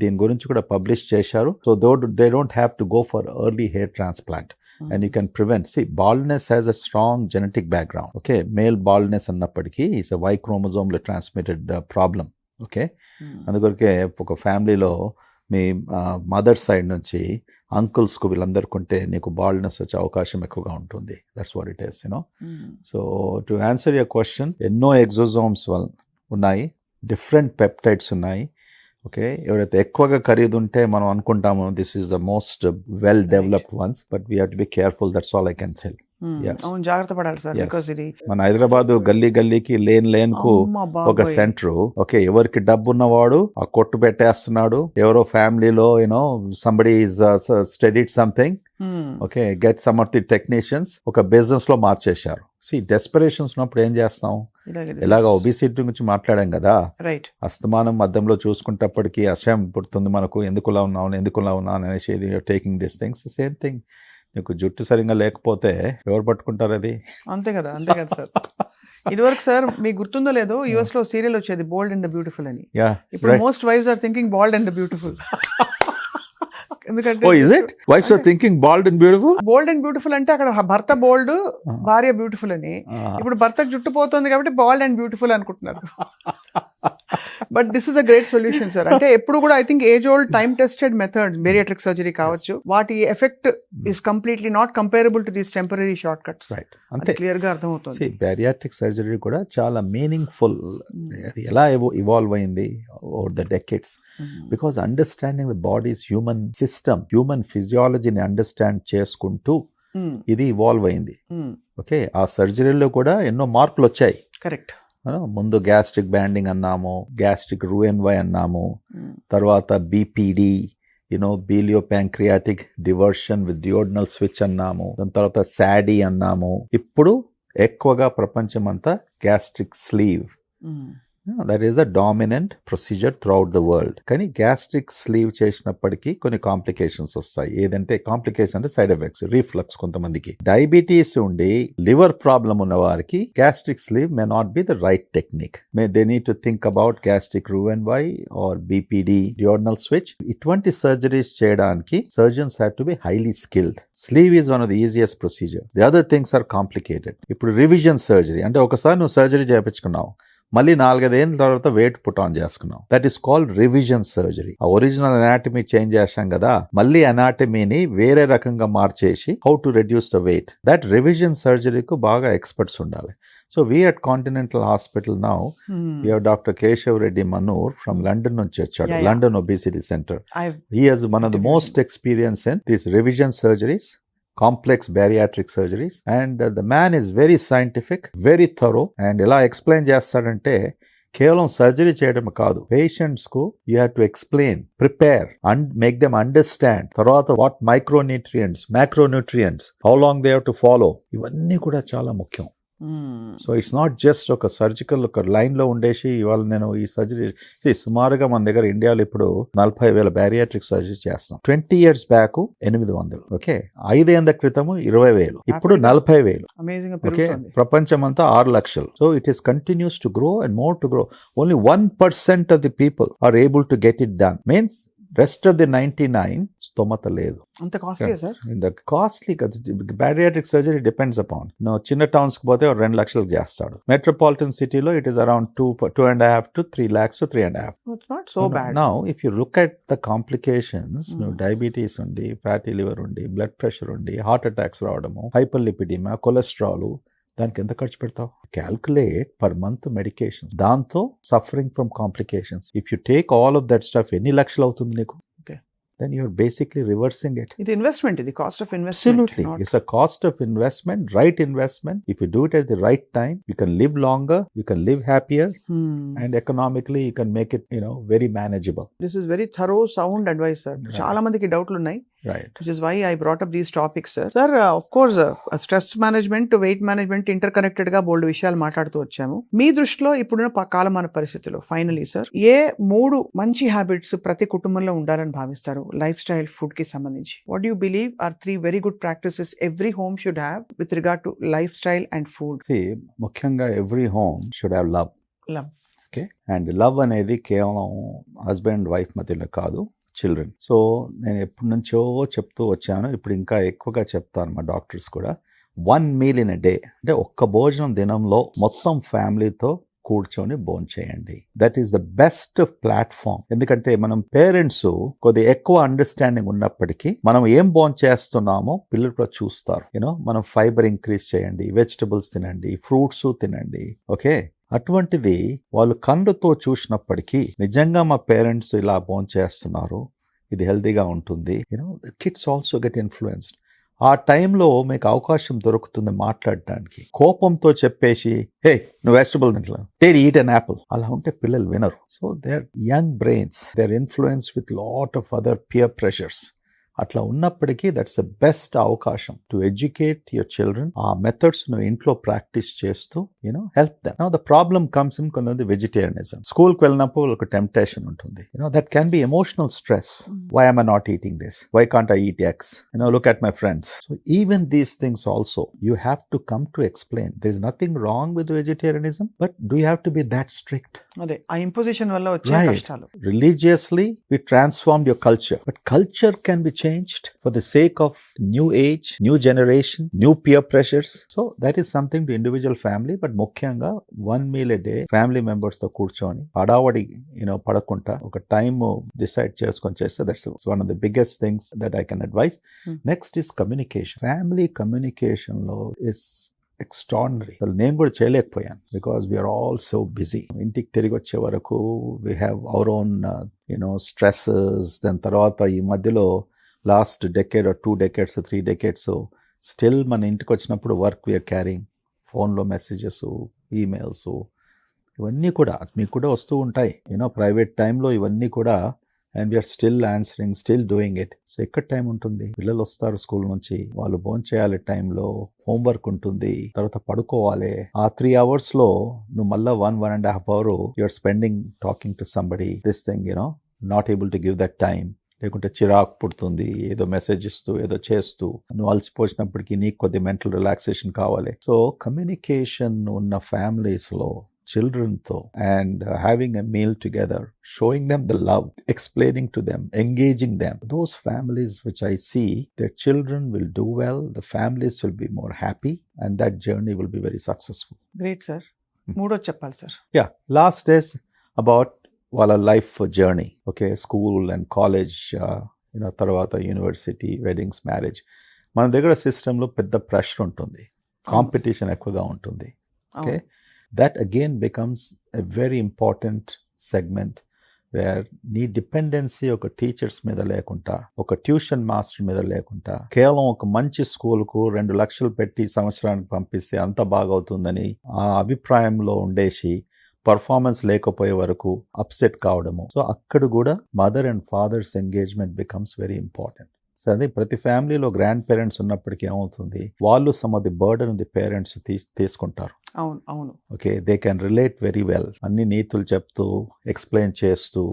దీని గురించి కూడా పబ్లిష్ చేశారు. So they don't have to go for early hair transplant. And you can prevent. See, baldness has a strong genetic background. Okay, male baldness అన్నప్పటికీ is a Y chromosome transmitted problem. Okay, అందుకొరకే ఒక ఫ్యామిలీలో మీ mother side నుంచి uncles కు వీళ్ళందరికీ ఉంటే నీకు baldness వచ్చే అవకాశం ఎక్కువగా ఉంటుంది. That's what it is, you know. So to answer your question, ఎన్నో ఎగ్జోజోమ్స్ ఉన్నాయి, డిఫరెంట్ పెప్టైడ్స్ ఉన్నాయి. ఓకే, ఎవరైతే ఎక్కువగా ఖరీదు ఉంటే మనం అనుకుంటాము this is the most well developed once, but we have to be careful. That's all I can sell. అవును, జాగ్రత్త పడాలి సార్. బికాజ్ ఇది మన హైదరాబాద్ గల్లీకి లేన్ కు ఒక సెంటర్. ఓకే, ఎవరికి డబ్బు ఉన్నవాడు ఆ కొట్టు పెట్టేస్తున్నాడు. ఎవరో ఫ్యామిలీలో somebody is studied something. Okay, get some of the technicians ఒక బిజినెస్ లో మార్చేశారు. డెస్పరేషన్స్ ఉన్నప్పుడు ఏం చేస్తాం, ఇలాగా ఒబిసిటీ గురించి మాట్లాడాం కదా, రైట్, అస్తమానం మధ్యంలో చూసుకుంటప్పటికీ అసహ్యం పుడుతుంది మనకు, ఎందుకులా ఉన్నాను అనేసి taking this things. Same thing, నీకు జుట్టు సరిగ్గా లేకపోతే ఎవరు పట్టుకుంటారు అది? అంతే కదా సార్. ఇదివరకు సార్ మీకు గుర్తుందో లేదో, US లో సీరియల్ వచ్చేది బోల్డ్ అండ్ ద బ్యూటిఫుల్ అని. ఇప్పుడు most wives are thinking bald and the beautiful. ఎందుకంటే wives are thinking bald and beautiful. Bold and beautiful అంటే అక్కడ భర్త బోల్డ్, భార్య బ్యూటిఫుల్ అని. ఇప్పుడు భర్తకు జుట్టు పోతుంది కాబట్టి బాల్డ్ అండ్ బ్యూటిఫుల్ అనుకుంటున్నారు. But this is a great solution sir. అంటే ఎప్పుడు కూడా I think age old time tested methods, bariatric surgery కావచ్చు, వాటి effect is completely not comparable to these temporary short cuts. Right, అంటే క్లియర్ గా అర్థమవుతుంది. Bariatric surgery కూడా చాలా మీనింగ్ఫుల్. అది ఎలా ఇవాల్వ్ అయింది over the decades, because understanding the bodies human system, human ఫిజియాలజీని అండర్స్టాండ్ చేసుకుంటూ ఇది ఇవాల్వ్ అయింది. ఓకే, ఆ సర్జరీలో కూడా ఎన్నో మార్పులు వచ్చాయి. కరెక్ట్. ముందు గ్యాస్ట్రిక్ బ్యాండింగ్ అన్నాము, గ్యాస్ట్రిక్ రూఎన్వై అన్నాము, తర్వాత BPD, biliopancreatic diversion with duodenal switch అన్నాము, దాని తర్వాత SADI అన్నాము. ఇప్పుడు ఎక్కువగా ప్రపంచం అంతా gastric sleeve. That is the dominant procedure throughout the world. కానీ గ్యాస్ట్రిక్ స్లీవ్ చేసినప్పటికీ కొన్ని కాంప్లికేషన్స్ వస్తాయి. ఏదంటే కాంప్లికేషన్ అంటే సైడ్ ఎఫెక్ట్స్, రీఫ్లక్స్. కొంతమందికి డయాబెటీస్ ఉండి లివర్ ప్రాబ్లం ఉన్న వారికి gastric sleeve may not be the right technique. They need to think about gastric roux en Y or BPD, duodenal switch. ఇటువంటి సర్జరీస్ చేయడానికి surgeons have to be highly skilled. Sleeve is one of the easiest procedure. The other things are complicated. ఇప్పుడు revision surgery అంటే ఒకసారి నువ్వు surgery చేయించుకున్నావు, మళ్ళీ 4-5 ఏళ్ళ తర్వాత వెయిట్ పుట్ ఆన్ చేసుకున్నాం. That is called revision surgery. ఆ ఒరిజినల్ అనాటమీ చేంజ్ చేశాం కదా, మళ్ళీ అనాటమీని వేరే రకంగా మార్చేసి how to reduce the weight. That revision సర్జరీకు బాగా ఎక్స్పర్ట్స్ ఉండాలి. So we at Continental Hospital now we have doctor Keshav Reddy Manur from London నుంచి వచ్చాడు, London obesity centre. He has one of the most experience in these revision surgeries complex bariatric surgeries and the man is very scientific, very thorough. And ఎలా explain చేస్తాడంటే కేవలం surgery చేయడం కాదు, patients కు you have to explain, prepare and make them understand. తర్వాత what micronutrients, macronutrients, how long they have to follow, ఇవన్నీ కూడా చాలా ముఖ్యం. సో ఇట్స్ నాట్ జస్ట్ ఒక సర్జికల్ ఒక లైన్ లో ఉండేసి ఇవాళ నేను ఈ సర్జరీ సుమారుగా మన దగ్గర ఇండియాలో ఇప్పుడు 40,000 బ్యారియాట్రిక్ సర్జరీ చేస్తాం. 20 years బ్యాక్ 800, ఓకే, 5 ఏళ్ల క్రితము 20,000, ఇప్పుడు 40,000. అమేజింగ్ ఓకే, ప్రపంచమంతా 6 లక్షలు. So it is continues to grow and more to grow. Only 1% of the people are able to get it done. Means rest of the 99 స్తోమత లేదు. అంత costly sir? Costly కదా, bariatric surgery depends upon. చిన్న towns కి పోతే 2 లక్షలకు చేస్తాడు. Metropolitan సిటీలో it is around 2.5 to 3 lakhs to 3.5. It's not so bad. Now if you look at the complications, diabetes ఉంది, ఫ్యాటీ లివర్ ఉంది, బ్లడ్ ప్రెషర్ ఉంది, హార్ట్ అటాక్స్ రావడము, హైపర్లిపిడిమా, కొలెస్ట్రాల్, దానికి ఎంత ఖర్చు పెడతావు? క్యాల్కులేట్ పర్ మంత్ మెడికేషన్, దాంతో suffering from complications. If you take all of that stuff ఎన్ని లక్షలు అవుతుంది నీకు? Then you're basically reversing it. It investment, the cost of investment. Absolutely. It's a cost of investment, right investment. If you do it at the right time, you can live longer, you can live happier, and economically you can make it, very manageable. This is very thorough, sound advice, sir. Chaala mandiki doubtlu unnai. Right. Which is why I brought up these topics, sir. Sir, of course, stress management, weight management, interconnected గా బోల్డ్ విషయాలు మాట్లాడుతూ వచ్చాము. మీ దృష్టిలో ఇప్పుడున్న కాలమాన పరిస్థితుల్లో finally sir, ఏ 3 మంచి habits ప్రతి కుటుంబంలో ఉండాలని భావిస్తారు లైఫ్ స్టైల్ ఫుడ్ కి సంబంధించి? What do you believe are 3 very good practices every home should have with regard to life style and food? ముఖ్యంగా every home should have love. Okay, and love అనేది కేవలం husband wife మధ్యలో కాదు, children. So నేను ఎప్పటి నుంచో చెప్తూ వచ్చాను, ఇప్పుడు ఇంకా ఎక్కువగా చెప్తాను. మా డాక్టర్స్ కూడా 1 meal in a day, అంటే ఒక్క భోజనం దినంలో మొత్తం ఫ్యామిలీతో కూర్చొని భోంచేయండి. That is the best platform. ఎందుకంటే మనం పేరెంట్స్ కొద్దిగా ఎక్కువ అండర్స్టాండింగ్ ఉన్నప్పటికీ మనం ఏం భోంచేస్తున్నామో పిల్లలు కూడా చూస్తారు. మనం ఫైబర్ ఇంక్రీజ్ చేయండి, వెజిటబుల్స్ తినండి, ఫ్రూట్స్ తినండి. ఓకే, అటువంటిది వాళ్ళు కళ్ళతో చూసినప్పటికీ నిజంగా మా పేరెంట్స్ ఇలా భోంచేస్తున్నారు, ఇది హెల్తీగా ఉంటుంది, కిడ్స్ ఆల్సో గెట్ ఇన్ఫ్లుయెన్స్డ్. ఆ టైంలో మీకు అవకాశం దొరుకుతుంది మాట్లాడడానికి. కోపంతో చెప్పేసి హే నువ్వు వెజిటబుల్ తింటా, టేక్ ఈట్ అన్ యాపిల్, అలా ఉంటే పిల్లలు వినరు. So they are young brains, they are influence with lot of other peer pressures. అట్లా ఉన్నప్పటికీ దట్స్ ద బెస్ట్ అవకాశం టు ఎడ్యుకేట్ యువర్ చిల్డ్రన్. ఆ మెథడ్స్ నువ్వు ఇంట్లో ప్రాక్టీస్ చేస్తూ help them. Now the problem comes in కొంతమంది వెజిటేరియనిజం. స్కూల్కి వెళ్ళినప్పుడు ఒక టెంప్టేషన్ ఉంటుంది. That can be emotional stress. Why am I not eating this? Why can't I eat eggs? Look at my friends. So even these things also you have to come to explain. There is nothing wrong with vegetarianism, but do you have to be that strict? అదే ఆ imposition వల్ల వచ్చే కష్టాలు. Religiously we transformed your culture, but culture can be changed for the sake of new age, new generation, new peer pressures. So that is something to individual family, but ముఖ్యంగా 1 meal a day family members తో కూర్చొని పడావడి పడకుండా ఒక time decide చేసుకొని చేస్తే that's one of the biggest things that I can advise. Next is communication. Family communication లో is extraordinary. నేను కూడా చేయలేకపోయాను because we're all so busy. ఇంటికి తిరిగి వచ్చే వరకు we have our own stresses. దాని తర్వాత ఈ మధ్యలో last decade 2 decades 3 decades still మన ఇంటికి వచ్చినప్పుడు వర్క్ వీఆర్ క్యారింగ్, ఫోన్లో మెసేజెస్, ఈమెయిల్స్, ఇవన్నీ కూడా మీకు కూడా వస్తూ ఉంటాయి. ప్రైవేట్ టైంలో ఇవన్నీ కూడా, and we're still answering, still doing it. So ఎక్కడ టైం ఉంటుంది? పిల్లలు వస్తారు స్కూల్ నుంచి, వాళ్ళు భోంచేయాలి టైంలో, హోంవర్క్ ఉంటుంది, తర్వాత పడుకోవాలి. ఆ 3 hours లో నువ్వు మళ్ళీ 1.5 hours you're spending talking to somebody. This thing not able to give that time. లేకుంటే చిరాకు పుడుతుంది, ఏదో మెసేజ్ ఇస్తూ ఏదో చేస్తూ. నువ్వు అలసిపోసినప్పటికీ నీకు కొద్ది మెంటల్ రిలాక్సేషన్ కావాలి. సో కమ్యూనికేషన్ ఉన్న ఫ్యామిలీస్లో childrenతో and having a meal together, showing them the love, explaining to them, engaging them. Those families which I see, their children will do well, the families will be more happy, and that journey will be very successful. Great, sir. మూడో చెప్పాలి sir. Yeah, last is about వాళ్ళ life journey. Okay, school and college, తర్వాత university, weddings, marriage. మన దగ్గర సిస్టంలో పెద్ద pressure ఉంటుంది, competition ఎక్కువగా ఉంటుంది. Okay, that again becomes a very important segment where నీ డిపెండెన్సీ ఒక టీచర్స్ మీద లేకుండా, ఒక ట్యూషన్ మాస్టర్ మీద లేకుండా, కేవలం ఒక మంచి స్కూల్కు 2 లక్షలు పెట్టి సంవత్సరానికి పంపిస్తే అంత బాగవుతుందని ఆ అభిప్రాయంలో ఉండేసి పర్ఫార్మెన్స్ లేకపోయే వరకు అప్సెట్ కావడము. సో అక్కడ కూడా mother and fathers engagement becomes very important. So అదే ప్రతి ఫ్యామిలీలో గ్రాండ్ పేరెంట్స్ ఉన్నప్పటికీ ఏమవుతుంది, వాళ్ళు some of the burden the parents తీసుకుంటారు. అవును అవును. Okay, they can relate very well. అన్ని నీతులు చెప్తూ ఎక్స్ప్లెయిన్ చేస్తూ,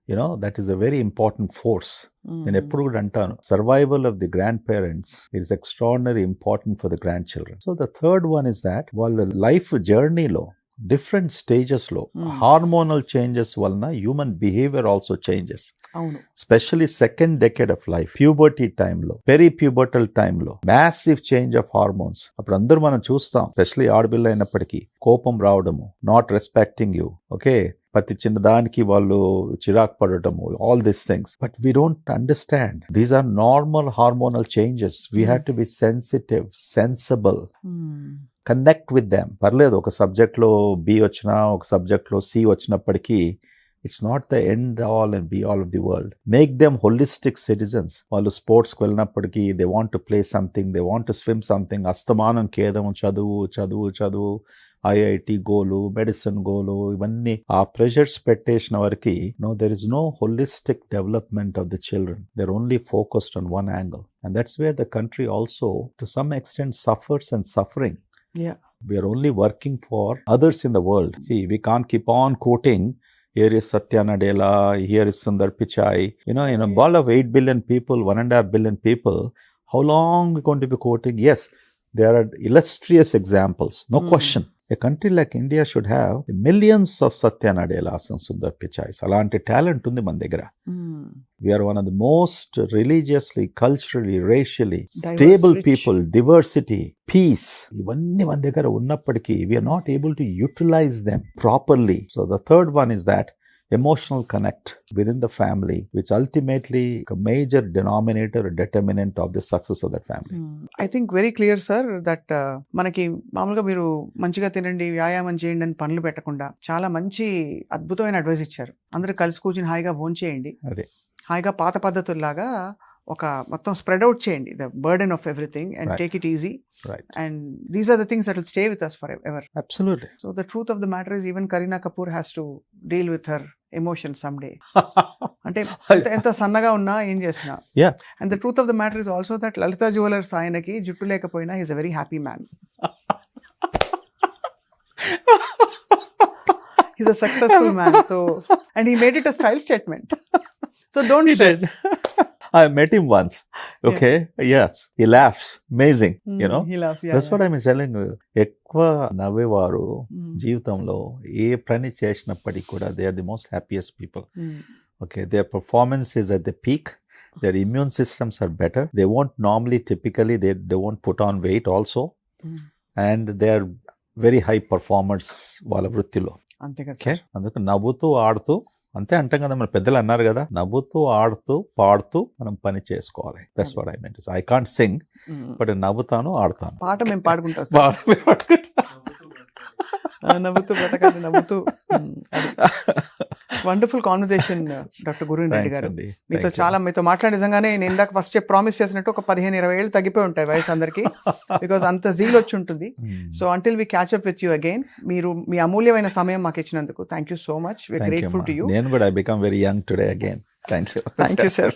you know that is a very important force. నేను ఎప్పుడు కూడా అంటాను, survival of the grandparents it's extraordinary important for the grandchildren. So the third one is that వాళ్ళ life జర్నీలో డిఫరెంట్ స్టేజెస్లో హార్మోనల్ చేంజెస్ వలన హ్యూమన్ బిహేవియర్ ఆల్సో చేంజెస్. అవును. Specially second decade of life, puberty టైంలో, పెరిప్యూబర్టల్ టైంలో massive change of hormones. అప్పుడు అందరూ మనం చూస్తాం, స్పెషల్లీ ఆడపిల్ల అయినప్పటికీ కోపం రావడము, నాట్ రెస్పెక్టింగ్ యూ, ఓకే, ప్రతి చిన్న దానికి వాళ్ళు చిరాకు పడటము, all these things. But we don't understand these are normal hormonal changes. We have to be sensitive, sensible, connect with them. పర్లేదు ఒక సబ్జెక్ట్లో బి వచ్చినా, ఒక సబ్జెక్ట్లో సి వచ్చినప్పటికీ it's not the end all and be all of the world. Make them holistic citizens. వాళ్ళు స్పోర్ట్స్కి వెళ్ళినప్పటికీ they want to play something, they want to swim something. అస్తమానం కేదం చదువు చదువు చదువు, ఐఐటి గోలు, మెడిసిన్ గోలు, ఇవన్నీ ఆ ప్రెషర్స్ పెట్టేసిన వరకు there is no holistic development of the children. they're only focused on one angle, and that's where the country also to some extent suffers and suffering. Yeah. We are only working for others in the world. See, we can't keep on quoting, here is Satya Nadella, here is Sundar Pichai. In a world of 8 billion people, 1.5 billion people, how long are we going to be quoting? Yes, there are illustrious examples, no question. A country like India should have millions of Satya Nadellas and Sundar Pichais. Alanti talent undi man దగ్గర. We are one of the most religiously, culturally, racially stable people, diversity, peace. ఇవన్నీ మన దగ్గర ఉన్నప్పటికీ we are not able to utilize them properly. So the third one is that emotional connect within the family, which ultimately a major denominator or determinant of the success of that family. I think very clear sir that మనకి మామూలుగా మీరు మంచిగా తినండి, వ్యాయామం చేయండి అని పనులు పెట్టకుండా చాలా మంచి అద్భుతమైన అడ్వైస్ ఇచ్చారు. అందరూ కలిసి కూర్చుని హాయిగా భోంచేయండి, అదే హాయిగా పాత పద్ధతుల్లాగా ఒక మొత్తం స్ప్రెడ్ అవుట్ చేయండి the burden of everything and Right. Take it easy. Right. And these are the things that will stay with us forever. Absolutely. So the truth of the matter is even Kareena Kapoor has to deal with her emotions someday. అంటే ఎంత సన్నగా ఉన్నా ఏం చేసినా. Yeah. And the truth of the matter is also that Lalita Jewelers ఆయనకి జుట్టు లేకపోయినా he's a very happy man. He's a successful man. So and he made it a style statement. So don't stress. I met him once. Okay. Yes. He laughs. Amazing. You know. He laughs. Yeah. That's what I'm telling you. ఎక్కువ నవ్వేవారు జీవితంలో ఏ పని చేసినప్పటికీ కూడా they are the most happiest people. Okay. Their performance is at the peak. Their immune systems are better. They won't normally, typically, they won't put on weight also. And they are very high performers వాళ్ళ వృత్తిలో. అంతే కదా okay, sir. అందుకు నవ్వుతూ ఆడుతూ, అంతే అంటాం కదా, మన పెద్దలు అన్నారు కదా, నవ్వుతూ ఆడుతూ పాడుతూ మనం పని చేసుకోవాలి. That's what I mean. I can't sing, but నవ్వుతాను, ఆడతాను. పాట మేము పాడుకుంటాం సార్. నవ్వుతూ బ్రతకాలి, నవ్వుతూ. Wonderful conversation doctor Guruvin Reddy garu. మీతో మాట్లాడి నిజంగానే నేను ఇందాక ఫస్ట్ ప్రామిస్ చేసినట్టు ఒక 15-20 ఏళ్ళు తగ్గిపోయి ఉంటాయి వయసు అందరికి, బికాస్ అంత జీల్ వచ్చి ఉంటుంది. So until we catch up with you again, మీరు మీ అమూల్యమైన సమయం మాకు ఇచ్చినందుకు thank you so much. We're grateful to you. నేను కూడా I become very young today again. Thank you. Thank you sir.